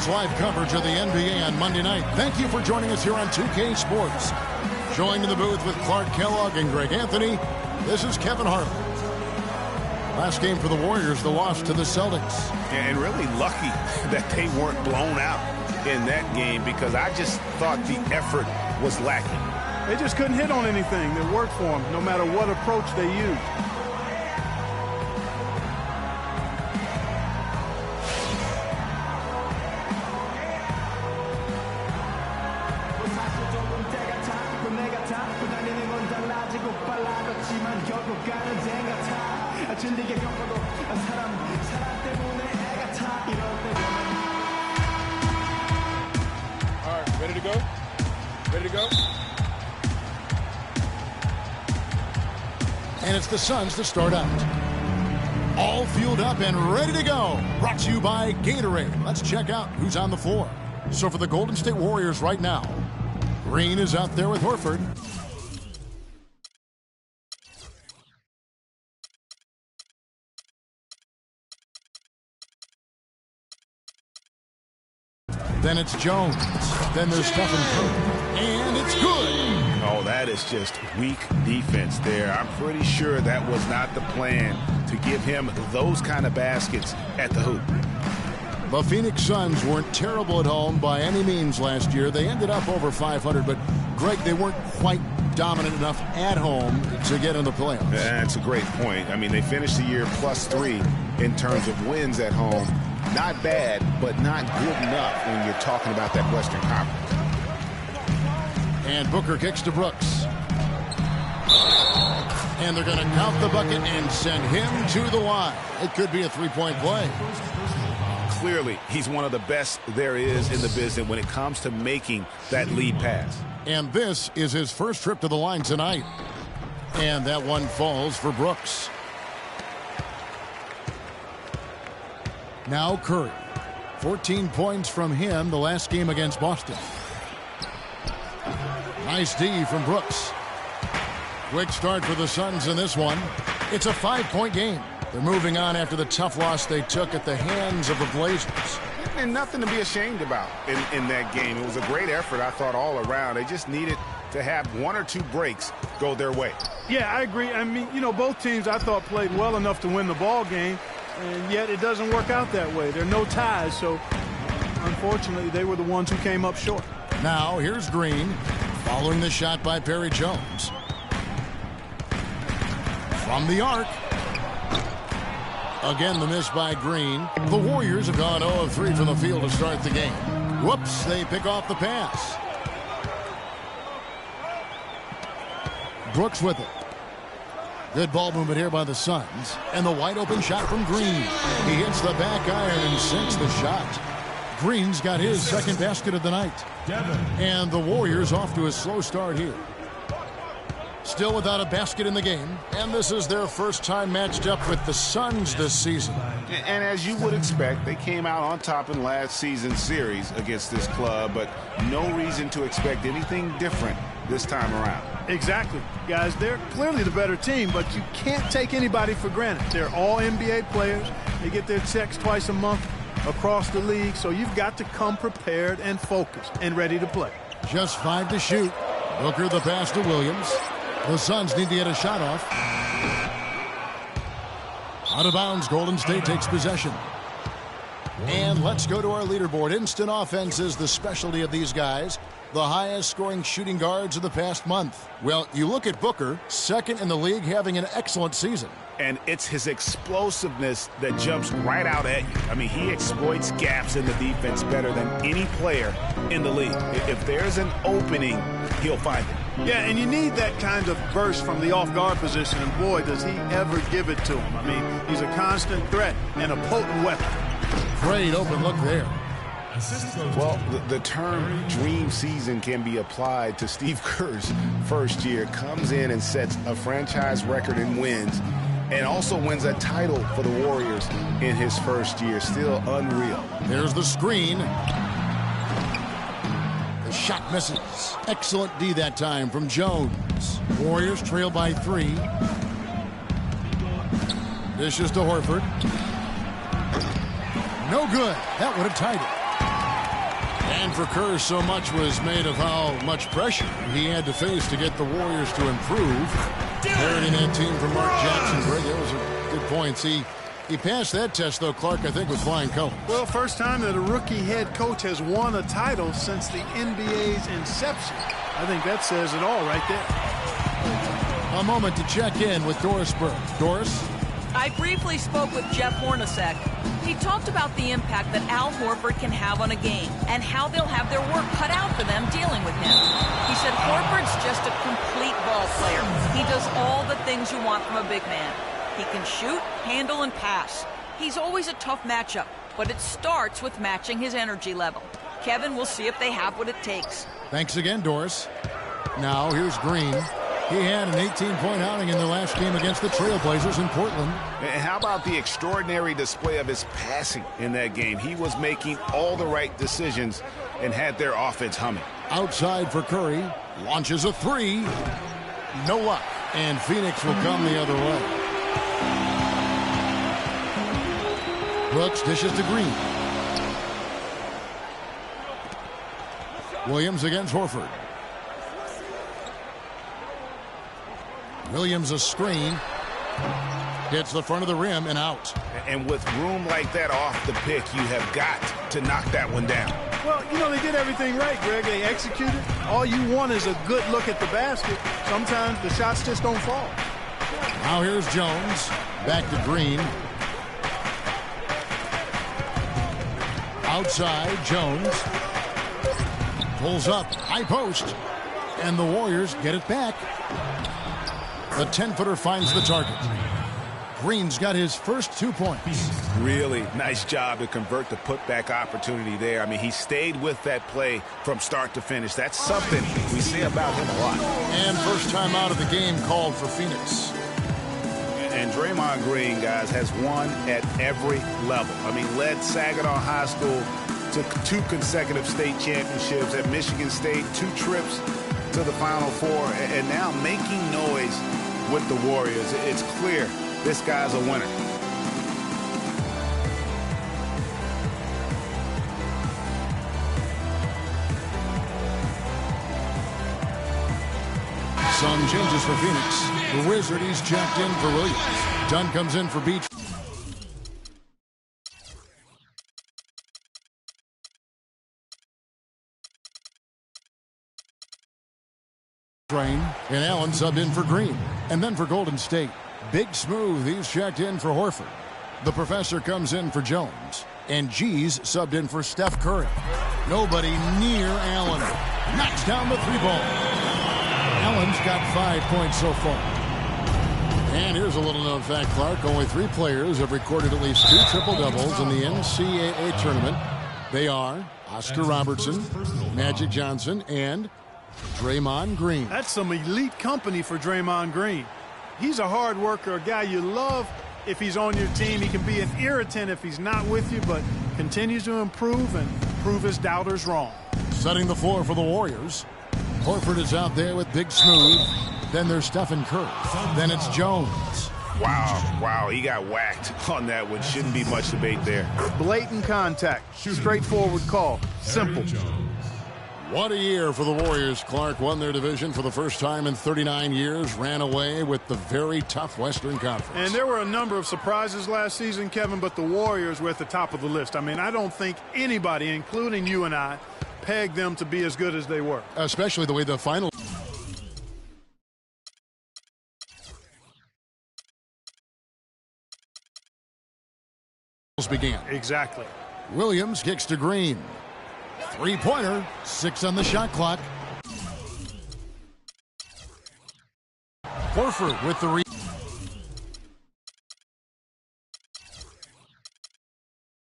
live coverage of the NBA on Monday night. Thank you for joining us here on 2K Sports. Joined in the booth with Clark Kellogg and Greg Anthony, this is Kevin Harlan. Last game for the Warriors, the loss to the Celtics. And really lucky that they weren't blown out in that game, because I just thought the effort was lacking. They just couldn't hit on anything that worked for them, no matter what approach they used. And it's the Suns to start out. All fueled up and ready to go. Brought to you by Gatorade. Let's check out who's on the floor. So for the Golden State Warriors right now, Green is out there with Horford. Then it's Jones. Then there's Stephen Curry. And it's good. Oh, that is just weak defense there. I'm pretty sure that was not the plan, to give him those kind of baskets at the hoop. The Phoenix Suns weren't terrible at home by any means last year. They ended up over 500, but Greg, they weren't quite dominant enough at home to get in the playoffs. That's a great point. I mean, they finished the year +3 in terms of wins at home. Not bad, but not good enough when you're talking about that Western Conference. And Booker kicks to Brooks. And they're going to count the bucket and send him to the line. It could be a three-point play. Clearly, he's one of the best there is in the business when it comes to making that lead pass. And this is his first trip to the line tonight. And that one falls for Brooks. Now Curry. 14 points from him the last game against Boston. Nice D from Brooks. Quick start for the Suns in this one. It's a 5-point game. They're moving on after the tough loss they took at the hands of the Blazers. And nothing to be ashamed about in that game. It was a great effort, I thought, all around. They just needed to have one or two breaks go their way. Yeah, I agree. I mean, you know, both teams, I thought, played well enough to win the ball game, and yet it doesn't work out that way. There are no ties, so unfortunately they were the ones who came up short. Now here's Green, following the shot by Perry Jones. From the arc. Again, the miss by Green. The Warriors have gone 0 of 3 from the field to start the game. Whoops, they pick off the pass. Brooks with it. Good ball movement here by the Suns. And the wide open shot from Green. He hits the back iron and sinks the shot. Green's got his second basket of the night. And the Warriors off to a slow start here. Still without a basket in the game, and this is their first time matched up with the Suns this season. And as you would expect, they came out on top in last season's series against this club, but no reason to expect anything different this time around. Exactly. Guys, they're clearly the better team, but you can't take anybody for granted. They're all NBA players. They get their checks twice a month across the league, so you've got to come prepared and focused and ready to play. Just 5 to shoot. Booker the pass to Williams. The Suns need to get a shot off. Out of bounds, Golden State takes possession. And let's go to our leaderboard. Instant offense is the specialty of these guys. The highest scoring shooting guards of the past month. Well, you look at Booker, second in the league, having an excellent season. And it's his explosiveness that jumps right out at you. I mean, he exploits gaps in the defense better than any player in the league. If there's an opening, he'll find it. Yeah, and you need that kind of burst from the off-guard position, and boy, does he ever give it to him. I mean, he's a constant threat and a potent weapon. Great open look there. Well, the term dream season can be applied to Steve Kerr's first year. Comes in and sets a franchise record in wins, and also wins a title for the Warriors in his first year. Still unreal. There's the screen. The shot misses. Excellent D that time from Jones. Warriors trail by 3. Dishes to Horford. No good. That would have tied it. And for Kerr, so much was made of how much pressure he had to face to get the Warriors to improve. Carrying that team from Mark Jackson. Greg, that was a good points. He passed that test, though, Clark, I think, with flying colors. Well, first time that a rookie head coach has won a title since the NBA's inception. I think that says it all right there. A moment to check in with Doris Burke. Doris? I briefly spoke with Jeff Hornacek. He talked about the impact that Al Horford can have on a game and how they'll have their work cut out for them dealing with him. He said Horford's just a complete ball player. He does all the things you want from a big man. He can shoot, handle, and pass. He's always a tough matchup, but it starts with matching his energy level. Kevin, we'll see if they have what it takes. Thanks again, Doris. Now, here's Green. He had an 18-point outing in the last game against the Trailblazers in Portland. And how about the extraordinary display of his passing in that game? He was making all the right decisions and had their offense humming. Outside for Curry. Launches a three. No luck. And Phoenix will come the other way. Brooks dishes to Green. Williams against Horford. Williams a screen. Hits the front of the rim and out. And with room like that off the pick, you have got to knock that one down. Well, you know, they did everything right, Greg. They executed. All you want is a good look at the basket. Sometimes the shots just don't fall. Now here's Jones. Back to Green. Outside, Jones. Pulls up, high post. And the Warriors get it back. The 10-footer finds the target. Green's got his first 2 points. Really nice job to convert the putback opportunity there. I mean, he stayed with that play from start to finish. That's something we say about him a lot. And first time out of the game called for Phoenix. And Draymond Green, guys, has won at every level. I mean, led Saginaw High School to 2 consecutive state championships at Michigan State, 2 trips to the Final Four, and now making noise with the Warriors. It's clear this guy's a winner. Some changes for Phoenix. The Wizard, he's checked in for Williams. Dunn comes in for Beach. And Allen subbed in for Green. And then for Golden State, Big Smooth, he's checked in for Horford. The Professor comes in for Jones. And G's subbed in for Steph Curry. Nobody near Allen. Knocks down the 3-ball. Allen's got 5 points so far. And here's a little known fact, Clark. Only 3 players have recorded at least 2 triple-doubles in the NCAA tournament. They are Oscar Robertson, Magic Johnson, and Draymond Green. That's some elite company for Draymond Green. He's a hard worker, a guy you love if he's on your team. He can be an irritant if he's not with you, but continues to improve and prove his doubters wrong. Setting the floor for the Warriors. Horford is out there with Big Smooth. Then there's Stephen Curry. Then it's Jones. Wow, he got whacked on that one. Shouldn't be much debate there. Blatant contact. Straightforward call. Simple. What a year for the Warriors. Clark won their division for the first time in 39 years, ran away with the very tough Western Conference. And there were a number of surprises last season, Kevin, but the Warriors were at the top of the list. I mean, I don't think anybody, including you and I, pegged them to be as good as they were. Especially the way the final began. Exactly. Williams kicks to Green. 3-pointer, 6 on the shot clock. Horford with the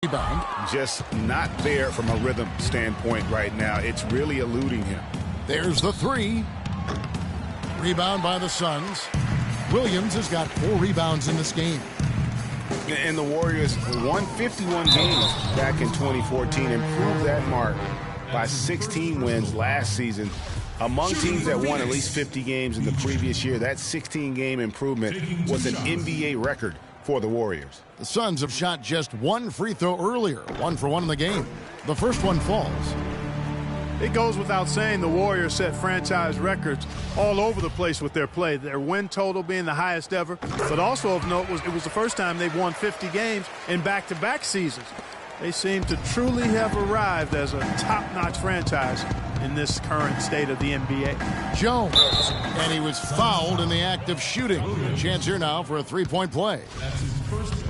rebound. Just not there from a rhythm standpoint right now. It's really eluding him. There's the 3. Rebound by the Suns. Williams has got 4 rebounds in this game. And the Warriors won 51 games back in 2014, improved that mark by 16 wins last season. Among teams that won at least 50 games in the previous year, that 16-game improvement was an NBA record for the Warriors. The Suns have shot just one free throw earlier, 1 for 1 in the game. The first one falls. It goes without saying the Warriors set franchise records all over the place with their play. Their win total being the highest ever, but also of note it was the first time they've won 50 games in back-to-back seasons. They seem to truly have arrived as a top-notch franchise in this current state of the NBA. Jones, and he was fouled in the act of shooting. A chance here now for a three-point play.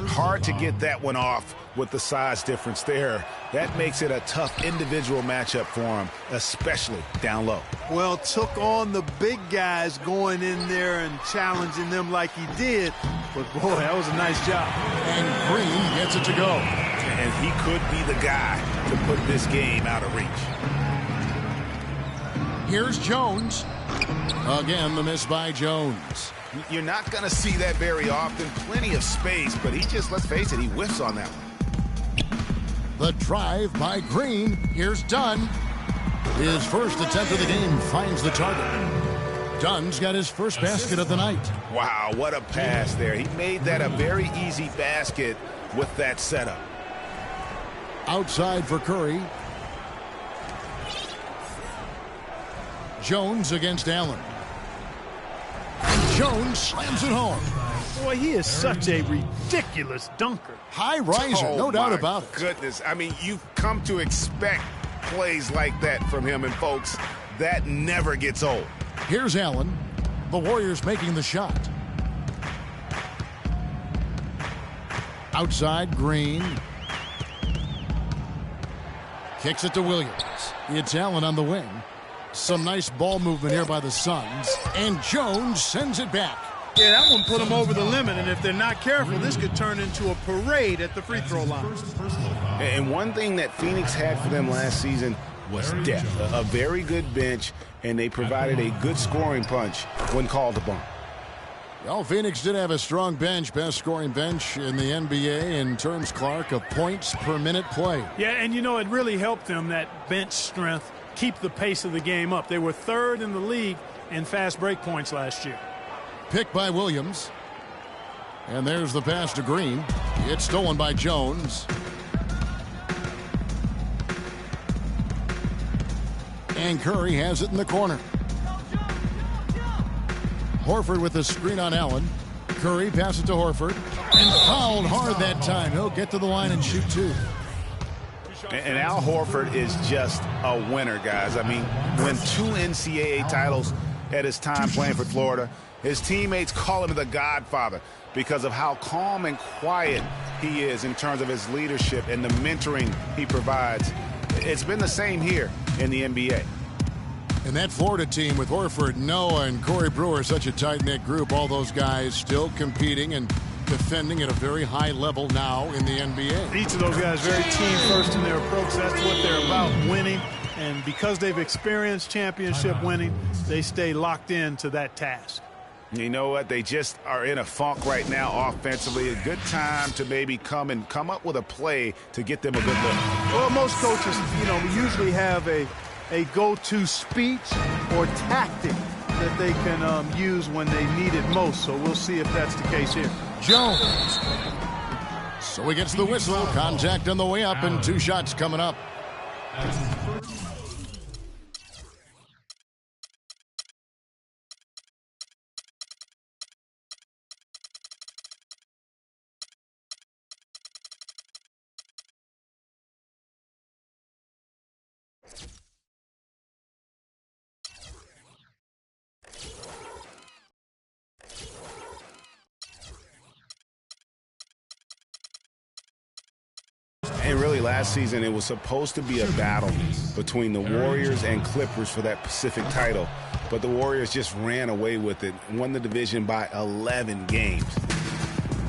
Hard to get that one off with the size difference there. That makes it a tough individual matchup for him, especially down low. Well, took on the big guys going in there and challenging them like he did. But, boy, that was a nice job. And Green gets it to go. And he could be the guy to put this game out of reach. Here's Jones. Again, the miss by Jones. You're not going to see that very often. Plenty of space, but he just, let's face it, he whiffs on that one. The drive by Green. Here's Dunn. His first attempt of the game finds the target. Dunn's got his first basket of the night. Wow, what a pass there. He made that a very easy basket with that setup. Outside for Curry. Jones against Allen. And Jones slams it home. Boy, he is such a ridiculous dunker. High riser, no doubt about it. Goodness, I mean, you've come to expect plays like that from him, and folks, that never gets old. Here's Allen. The Warriors making the shot. Outside, Green. Kicks it to Williams. It's Allen on the wing. Some nice ball movement here by the Suns. And Jones sends it back. Yeah, that one put them over the limit, and if they're not careful, this could turn into a parade at the free throw line. And one thing that Phoenix had for them last season was depth. A very good bench, and they provided a good scoring punch when called upon. Well, Phoenix did have a strong bench, best scoring bench in the NBA in terms, Clark, of points per minute play. Yeah, and you know, it really helped them, that bench strength, keep the pace of the game up. They were third in the league in fast break points last year. Picked by Williams. And there's the pass to Green. It's stolen by Jones. And Curry has it in the corner. Horford with the screen on Allen. Curry passes to Horford. And fouled hard that time. He'll get to the line and shoot two. And Al Horford is just a winner, guys. I mean, win 2 NCAA titles at his time playing for Florida. His teammates call him the Godfather because of how calm and quiet he is in terms of his leadership and the mentoring he provides. It's been the same here in the NBA. And that Florida team with Horford, Noah, and Corey Brewer, such a tight-knit group, all those guys still competing and defending at a very high level now in the NBA. Each of those guys very team first in their approach. That's what they're about, winning. And because they've experienced championship winning, they stay locked into that task. You know what? They just are in a funk right now offensively. A good time to maybe come up with a play to get them a good look. Well, most coaches, you know, usually have a go-to speech or tactic that they can use when they need it most. So we'll see if that's the case here. Jones. So he gets the whistle. Contact on the way up and 2 shots coming up. And really, last season, it was supposed to be a battle between the Warriors and Clippers for that Pacific title. But the Warriors just ran away with it, won the division by 11 games.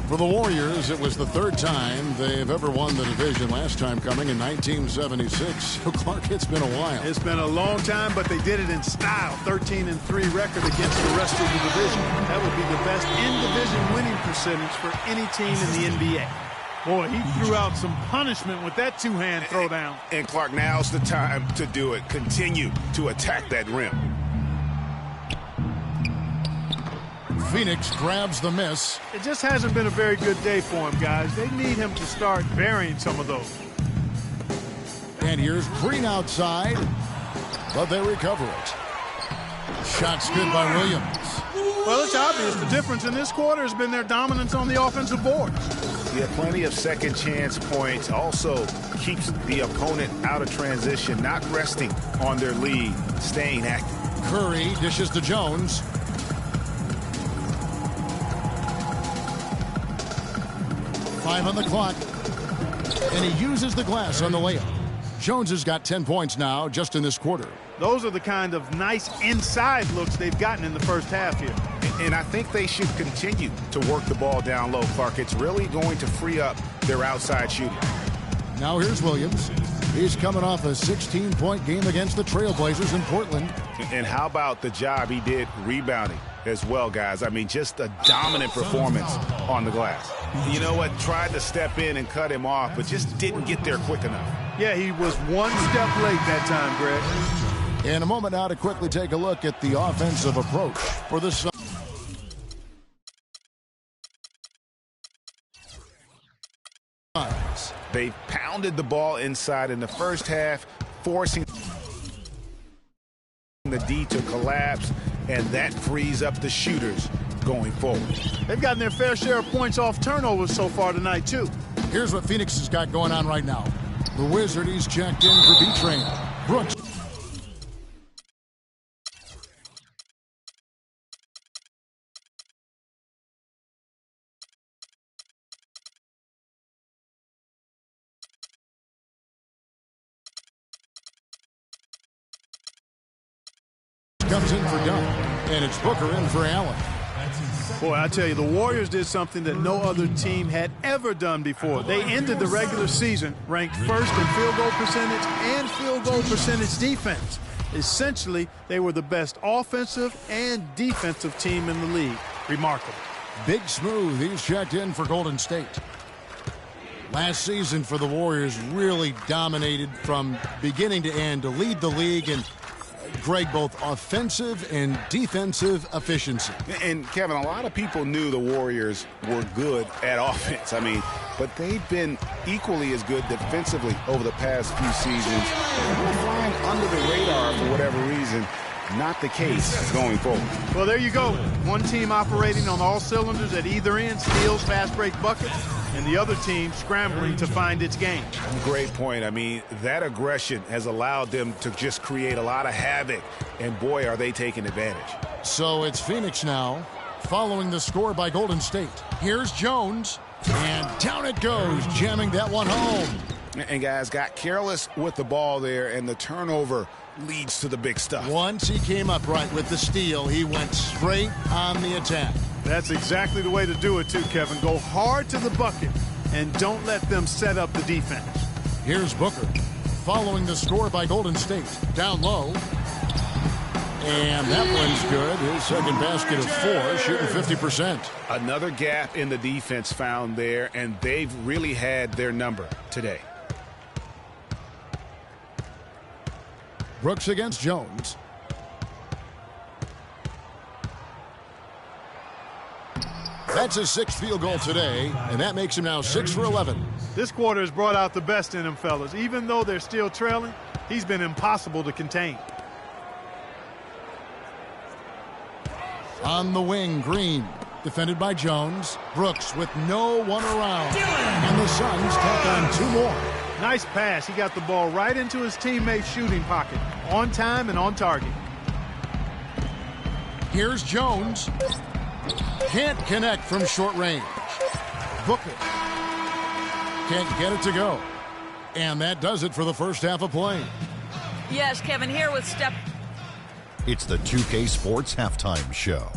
For the Warriors, it was the 3rd time they've ever won the division, last time coming in 1976. So, Clark, it's been a while. It's been a long time, but they did it in style. 13-3 record against the rest of the division. That would be the best in-division winning percentage for any team in the NBA. Boy, he threw out some punishment with that 2-hand throwdown. And Clark, now's the time to do it. Continue to attack that rim. Phoenix grabs the miss. It just hasn't been a very good day for him, guys. They need him to start burying some of those. And here's Green outside, but they recover it. Shot's good by Williams. Well, it's obvious the difference in this quarter has been their dominance on the offensive board. Yeah, plenty of second chance points. Also keeps the opponent out of transition, not resting on their lead, staying active. Curry dishes to Jones. Five on the clock. And he uses the glass on the layup. Jones has got 10 points now just in this quarter. Those are the kind of nice inside looks they've gotten in the first half here. And I think they should continue to work the ball down low, Clark. It's really going to free up their outside shooting. Now here's Williams. He's coming off a 16-point game against the Trailblazers in Portland. And how about the job he did rebounding as well, guys? I mean, just a dominant performance on the glass. You know what? Tried to step in and cut him off, but just didn't get there quick enough. Yeah, he was one step late that time, Greg. In a moment now to quickly take a look at the offensive approach for the Suns. They pounded the ball inside in the first half, forcing the D to collapse, and that frees up the shooters going forward. They've gotten their fair share of points off turnovers so far tonight, too. Here's what Phoenix has got going on right now. The Wizard, he's checked in for Beantown. Brooks. Comes in for Dunn, and it's Booker in for Allen. Boy, I tell you, the Warriors did something that no other team had ever done before. They ended the regular season ranked first in field goal percentage and field goal percentage defense. Essentially, they were the best offensive and defensive team in the league. Remarkable. Big Smooth, he's checked in for Golden State. Last season for the Warriors really dominated from beginning to end to lead the league in Greg, both offensive and defensive efficiency. And Kevin, a lot of people knew the Warriors were good at offense. I mean, but they've been equally as good defensively over the past few seasons. They're flying under the radar for whatever reason. Not the case going forward. Well, there you go. One team operating on all cylinders at either end, steals, fast break buckets, and the other team scrambling to find its game. Great point. I mean, that aggression has allowed them to just create a lot of havoc, and boy, are they taking advantage. So it's Phoenix now, following the score by Golden State. Here's Jones, and down it goes, jamming that one home. And guys, got careless with the ball there, and the turnover leads to the big stuff. Once he came up right with the steal, he went straight on the attack. That's exactly the way to do it, too, Kevin. Go hard to the bucket and don't let them set up the defense. Here's Booker, following the score by Golden State. Down low. And that one's good. His second basket of 4, shooting 50%. Another gap in the defense found there, and they've really had their number today. Brooks against Jones. That's his 6th field goal today, and that makes him now 6 for 11. This quarter has brought out the best in him, fellas. Even though they're still trailing, he's been impossible to contain. On the wing, Green, defended by Jones. Brooks with no one around. And the Suns tack on 2 more. Nice pass. He got the ball right into his teammate's shooting pocket. On time and on target. Here's Jones. Can't connect from short range. Booker can't get it to go. And that does it for the first half of play. Yes, Kevin, here with Steph. It's the 2K Sports Halftime Show.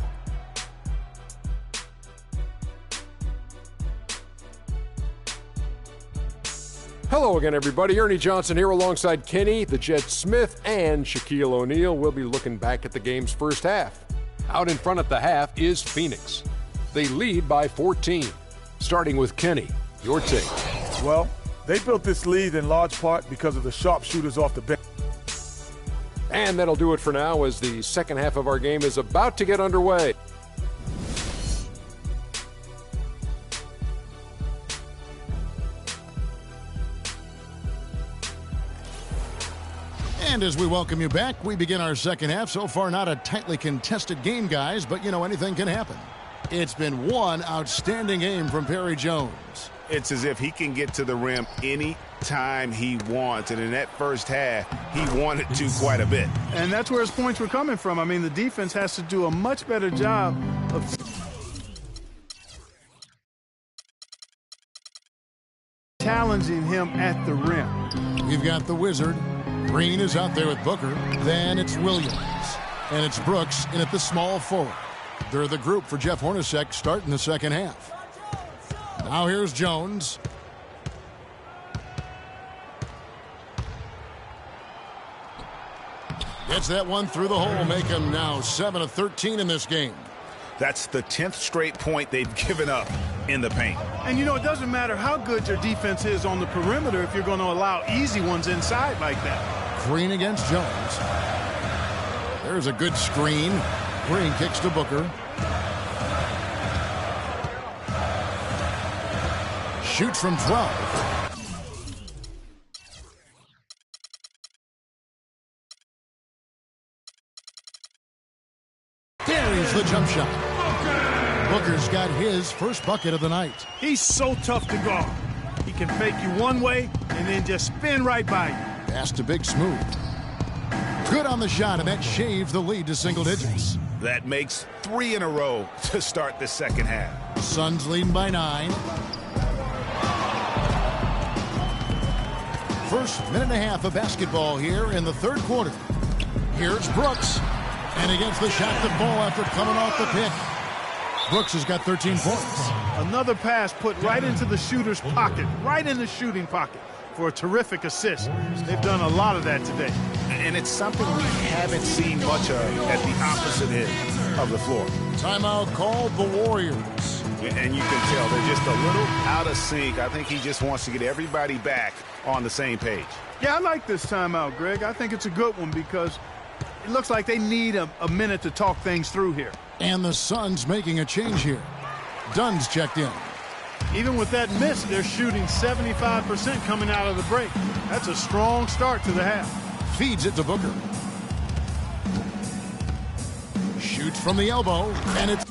Hello again, everybody. Ernie Johnson here alongside Kenny, the Jet Smith, and Shaquille O'Neal. We'll be looking back at the game's first half. Out in front at the half is Phoenix. They lead by 14. Starting with Kenny, your take. Well, they built this lead in large part because of the sharpshooters off the bench. And that'll do it for now as the second half of our game is about to get underway. And as we welcome you back, we begin our second half. So far, not a tightly contested game, guys, but you know, anything can happen. It's been one outstanding game from Perry Jones. It's as if he can get to the rim any time he wants, and in that first half, he wanted to quite a bit. And that's where his points were coming from. I mean, the defense has to do a much better job of challenging him at the rim. We've got the Wizard. Green is out there with Booker. Then it's Williams. And it's Brooks in at the small forward. They're the group for Jeff Hornacek starting the second half. Now here's Jones. Gets that one through the hole, make him now 7 of 13 in this game. That's the 10th straight point they've given up in the paint. And, you know, it doesn't matter how good your defense is on the perimeter if you're going to allow easy ones inside like that. Green against Jones. There's a good screen. Green kicks to Booker. Shoots from 12. There's the jump shot. Booker's got his first bucket of the night. He's so tough to guard. He can fake you one way and then just spin right by you. Pass to Big Smooth. Good on the shot, and that shaves the lead to single digits. That makes 3 in a row to start the second half. Suns leading by 9. First minute and a half of basketball here in the third quarter. Here's Brooks. And against the shot to fall after coming off the pick. Brooks has got 13 points. Another pass put right into the shooter's pocket, right in the shooting pocket for a terrific assist. They've done a lot of that today. And it's something we haven't seen much of at the opposite end of the floor. Timeout called the Warriors. And you can tell they're just a little out of sync. I think he just wants to get everybody back on the same page. Yeah, I like this timeout, Greg. I think it's a good one because it looks like they need a minute to talk things through here. And the Suns making a change here. Dunn's checked in. Even with that miss, they're shooting 75% coming out of the break. That's a strong start to the half. Feeds it to Booker. Shoots from the elbow, and it's...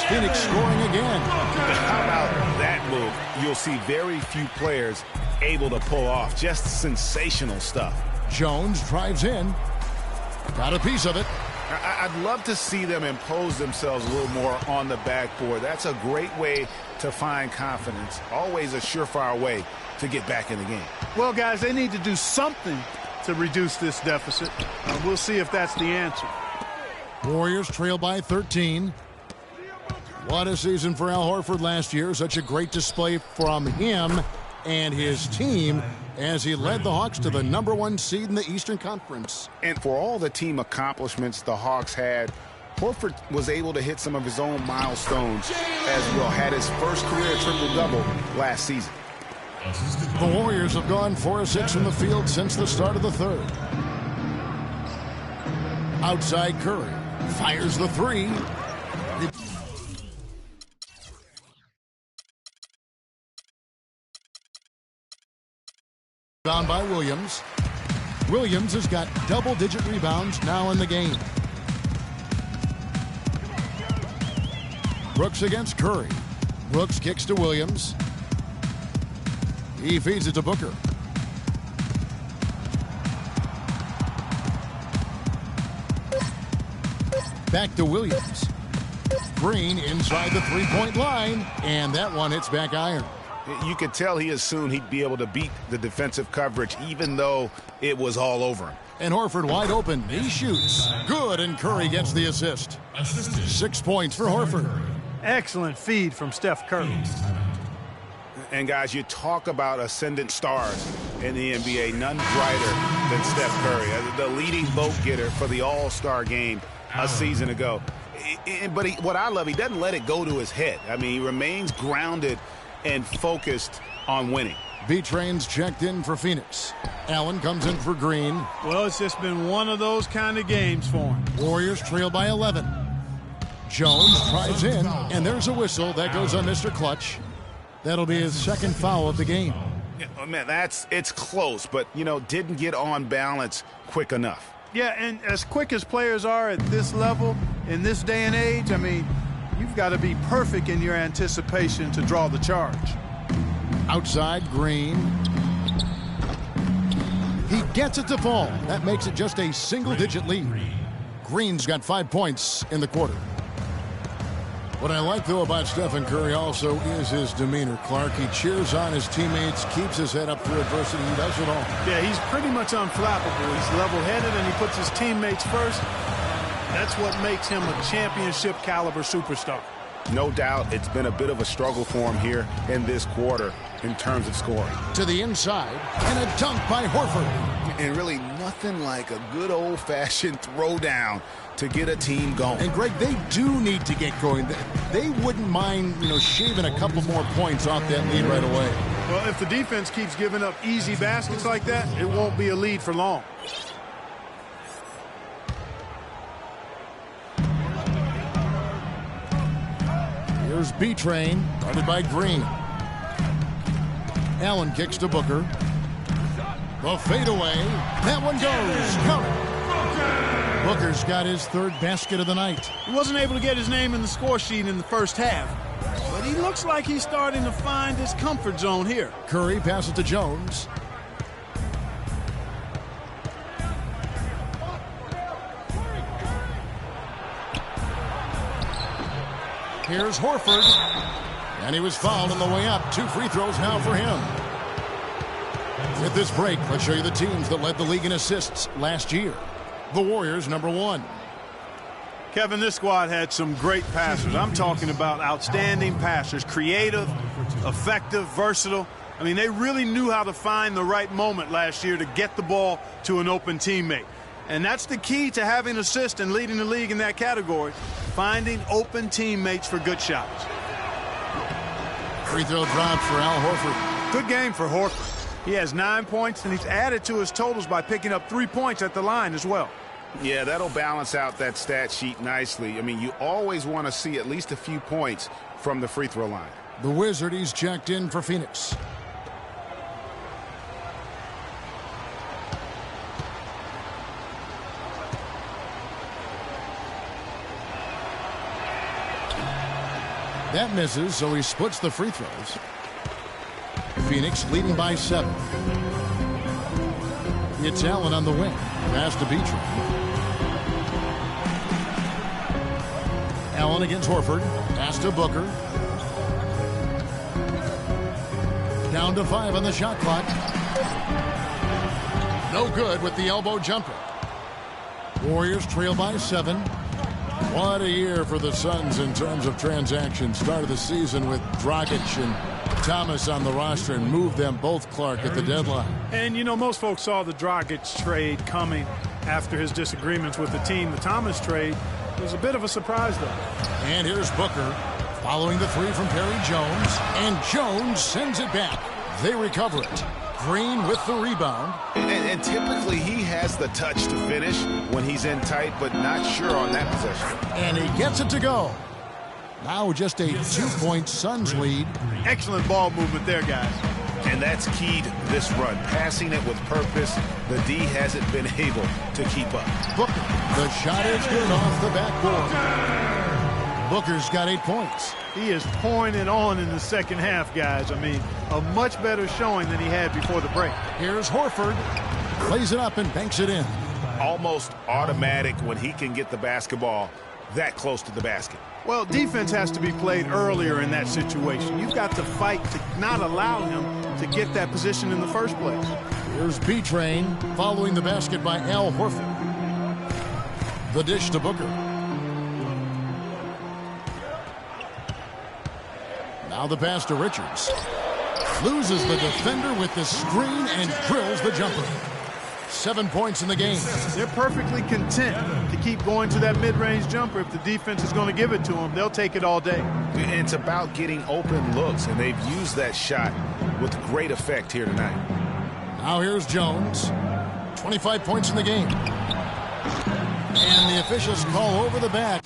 Phoenix scoring again. How about that move? You'll see very few players able to pull off just sensational stuff. Jones drives in. Got a piece of it. I'd love to see them impose themselves a little more on the backboard. That's a great way to find confidence. Always a surefire way to get back in the game. Well, guys, they need to do something to reduce this deficit. We'll see if that's the answer. Warriors trail by 13. What a season for Al Horford last year. Such a great display from him and his team as he led the Hawks to the #1 seed in the Eastern Conference. And for all the team accomplishments the Hawks had, Horford was able to hit some of his own milestones as well. Had his first career triple-double last season. The Warriors have gone 4 of 6 from the field since the start of the third. Outside Curry. Fires the 3. Rebound by Williams. Williams has got double-digit rebounds now in the game. Brooks against Curry. Brooks kicks to Williams. He feeds it to Booker. Back to Williams. Green inside the three-point line, and that one hits back iron. You could tell he assumed he'd be able to beat the defensive coverage even though it was all over him. And Horford wide open. He shoots. Good, and Curry gets the assist. 6 points for Horford. Excellent feed from Steph Curry. And guys, you talk about ascendant stars in the NBA, none brighter than Steph Curry, the leading vote getter for the All-Star game a season ago. But what I love, he doesn't let it go to his head. I mean, he remains grounded and focused on winning. B-Train's checked in for Phoenix. Allen comes in for Green. Well, it's just been one of those kind of games for him. Warriors trail by 11. Jones tries in, and there's a whistle. That goes on Mr. Clutch. That'll be his second foul of the game. Yeah, oh man, it's close, but, didn't get on balance quick enough. Yeah, and as quick as players are at this level, in this day and age, I mean, you've got to be perfect in your anticipation to draw the charge. Outside, Green. He gets it to fall. That makes it just a single-digit lead. Green's got 5 points in the quarter. What I like, though, about Stephen Curry also is his demeanor. Clark, he cheers on his teammates, keeps his head up through adversity. He does it all. Yeah, he's pretty much unflappable. He's level-headed, and he puts his teammates first. That's what makes him a championship-caliber superstar. No doubt it's been a bit of a struggle for him here in this quarter in terms of scoring. To the inside, and a dunk by Horford. And really nothing like a good old-fashioned throwdown to get a team going. And, Greg, they do need to get going. They wouldn't mind, shaving a couple more points off that lead right away. Well, if the defense keeps giving up easy baskets like that, it won't be a lead for long. Here's B-Train, guarded by Green. Allen kicks to Booker. The fadeaway. That one goes. Count it. Booker's got his third basket of the night. He wasn't able to get his name in the score sheet in the first half, but he looks like he's starting to find his comfort zone here. Curry passes to Jones. Here's Horford. And he was fouled on the way up. 2 free throws now for him. With this break, let's show you the teams that led the league in assists last year. The Warriors, number 1. Kevin, this squad had some great passers. I'm talking about outstanding passers. Creative, effective, versatile. I mean, they really knew how to find the right moment last year to get the ball to an open teammate. And that's the key to having assists and leading the league in that category. Finding open teammates for good shots. Free throw drops for Al Horford. Good game for Horford. He has 9 points, and he's added to his totals by picking up 3 points at the line as well. Yeah, that'll balance out that stat sheet nicely. I mean, you always want to see at least a few points from the free throw line. The Wizard, he's checked in for Phoenix. That misses, so he splits the free throws. Phoenix leading by 7. It's Allen on the wing. Pass to Beantown. Allen against Horford. Pass to Booker. Down to 5 on the shot clock. No good with the elbow jumper. Warriors trail by 7. What a year for the Suns in terms of transactions. Start of the season with Dragic and Thomas on the roster and moved them both, Clark, at the deadline. And, most folks saw the Dragic trade coming after his disagreements with the team. The Thomas trade was a bit of a surprise, though. And here's Booker following the 3 from Perry Jones. And Jones sends it back. They recover it. Green with the rebound. And typically he has the touch to finish when he's in tight, but not sure on that possession. And he gets it to go. Now just a 2-point Suns lead. Excellent ball movement there, guys. And that's keyed this run. Passing it with purpose. The D hasn't been able to keep up. Booker. The shot is good off the backboard. Booker's got 8 points. He is pouring it on in the second half, guys. I mean, a much better showing than he had before the break. Here's Horford. Plays it up and banks it in. Almost automatic when he can get the basketball that close to the basket. Well, defense has to be played earlier in that situation. You've got to fight to not allow him to get that position in the first place. Here's B-Train following the basket by Al Horford. The dish to Booker. Now the pass to Richards. Loses the defender with the screen and drills the jumper. 7 points in the game. They're perfectly content to keep going to that mid-range jumper. If the defense is going to give it to them, they'll take it all day. It's about getting open looks, and they've used that shot with great effect here tonight. Now here's Jones. 25 points in the game. And the officials call over the back.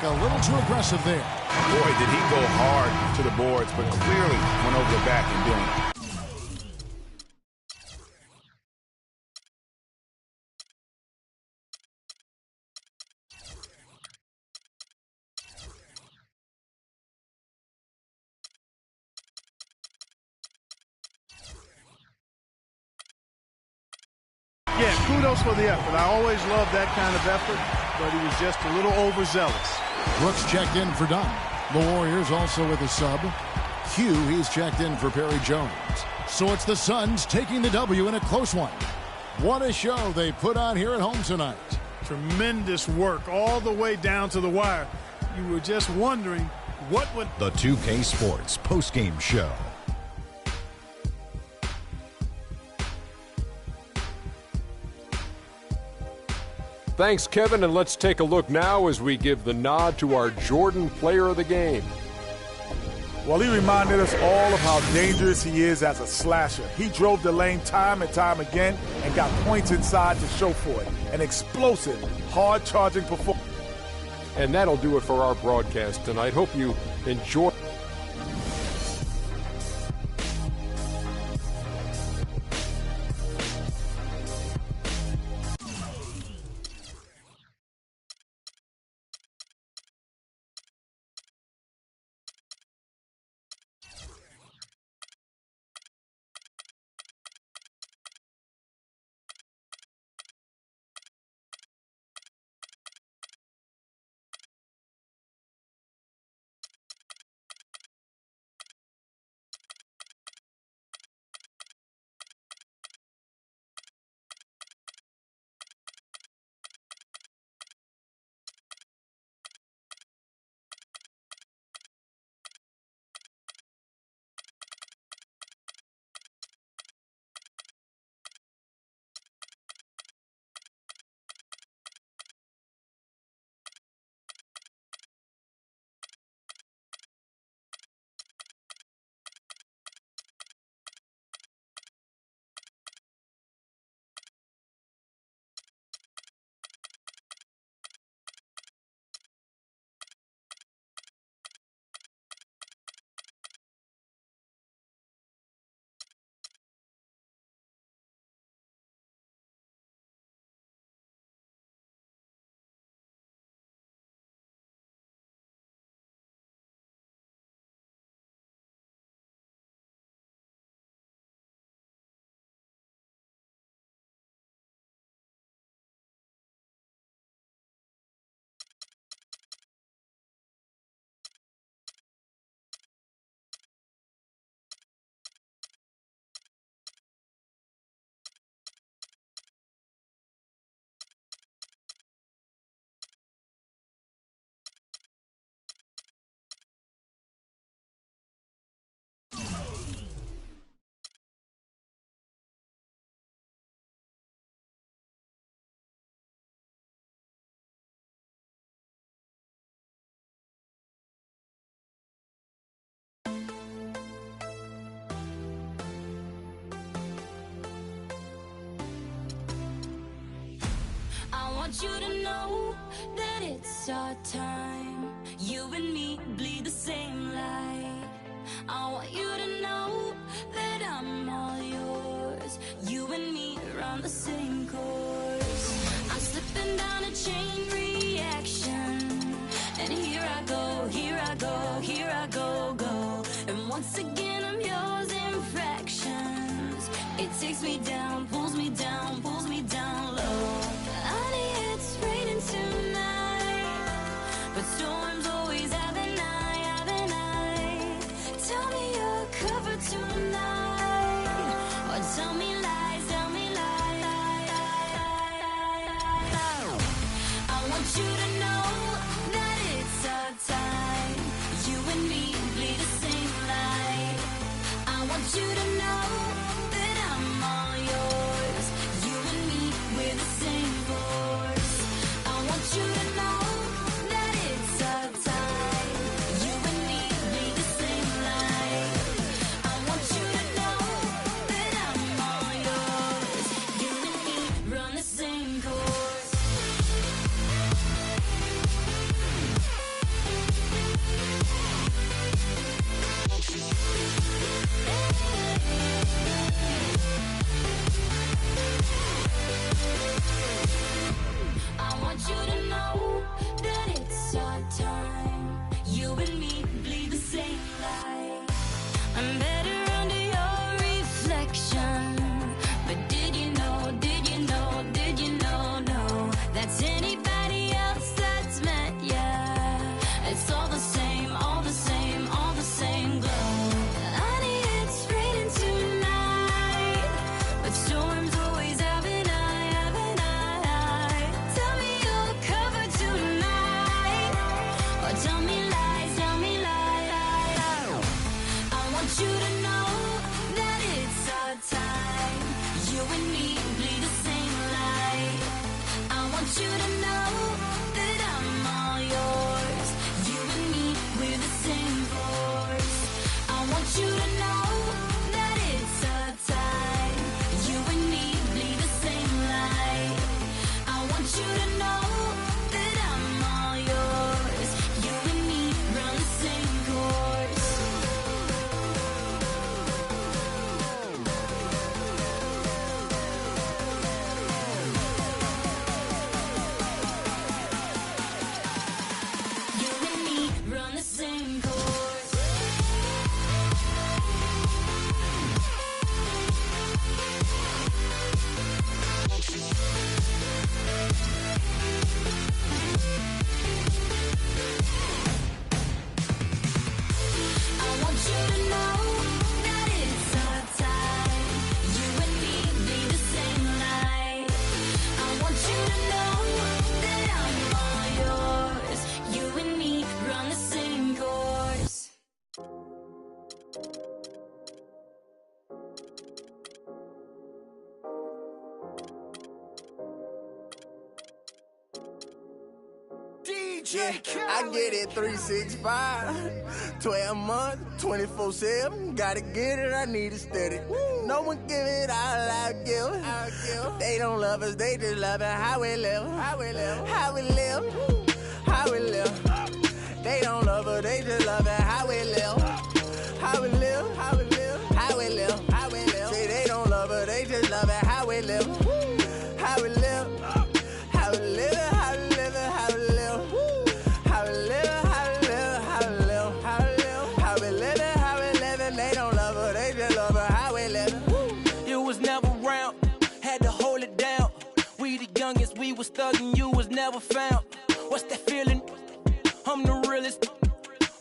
A little too aggressive there. Boy, did he go hard to the boards, but clearly went over the back in doing it. Yeah, kudos for the effort. I always love that kind of effort, but he was just a little overzealous. Brooks checked in for Dunn. The Warriors also with a sub. Hugh, he's checked in for Perry Jones. So it's the Suns taking the W in a close one. What a show they put on here at home tonight. Tremendous work all the way down to the wire. You were just wondering what would... The 2K Sports postgame show. Thanks, Kevin, and let's take a look now as we give the nod to our Jordan Player of the Game. Well, he reminded us all of how dangerous he is as a slasher. He drove the lane time and time again and got points inside to show for it. An explosive, hard-charging performance. And that'll do it for our broadcast tonight. Hope you enjoy. I want you to know that it's our time. You and me bleed the same light. I want you to know that I'm all yours. You and me run the same course. I'm slipping down a chain reaction, and here I go, here I go, here I go, go. And once again I'm yours in fractions. It takes me down, pulls me down, pulls me down low. Honey, it's raining tonight, but storms always have an eye, have an eye. Tell me you're covered tonight, or tell me lies, tell me lies. I want you to know that it's our time. You and me bleed the same light. I want you to know that I'm all yours. You and me, we're the same force. I want you to know that it's our time. You and me bleed the same light. I want you to know that I'm all yours. You and me run the same course. Yeah, I get it 365, 12 months, 24/7. Gotta get it, I need it steady. No one give it all I give. They don't love us, they just love it how we live. How we live. How we live. How we live. They don't love us, they just love it how we live. How we live. How we live. How we live. How we live. See, they don't love us, they just love it how we live. How we live. How we live. How we live. How we live. How we live. How we live. How we live. How we live. How we live. How we live. They don't love us, they just love it how we live. You was never around, had to hold it down. We the youngest, we was thuggin', you was never found. What's that feeling? I'm the realest.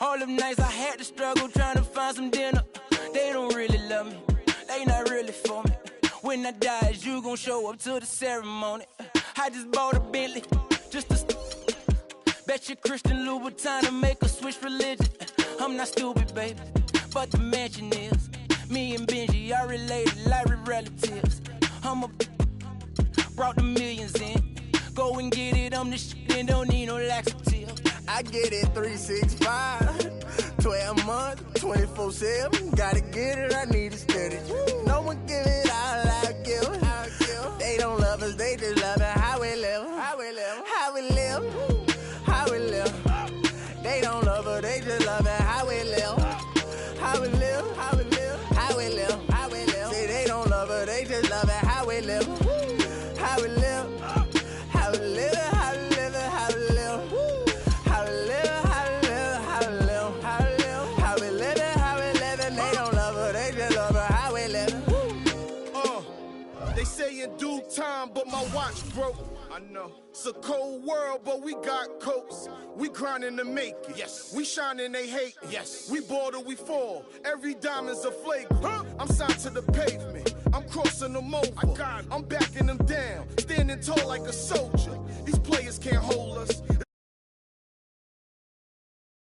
All them nights I had to struggle trying to find some dinner. They don't really love me, they not really for me. When I die, is you gon' show up to the ceremony? I just bought a Bentley, just to bet you Christian Louboutin to make a switch religion. I'm not stupid, baby, but the mansion is. Me and Benji are related like we're relatives. Brought the millions in. Go and get it, I'm the shit and don't need no laxative. I get it 365, 12 months, 24/7. Gotta get it, I need it steady. No one give it all I give. They don't love us, they just love it how we live. How we live. How we live. How we live. They don't love us, they just love it how we live. How we live. How we live. How we live. How we live. See, they don't love us, they just love it how we live. How we live. How we live. How we live. How we live. How we live. How we live. How we live. How we live. How we live. How we live. They don't love us, they just love it how we live. They say in due time, but my watch broke. I know. It's a cold world, but we got coats. We grinding to make it. Yes. We shining, they hate. Yes. We board or we fall. Every diamond's a flagrant. I'm signed to the pavement. I'm crossing them over. I'm backing them down. Standing tall like a soldier. These players can't hold us.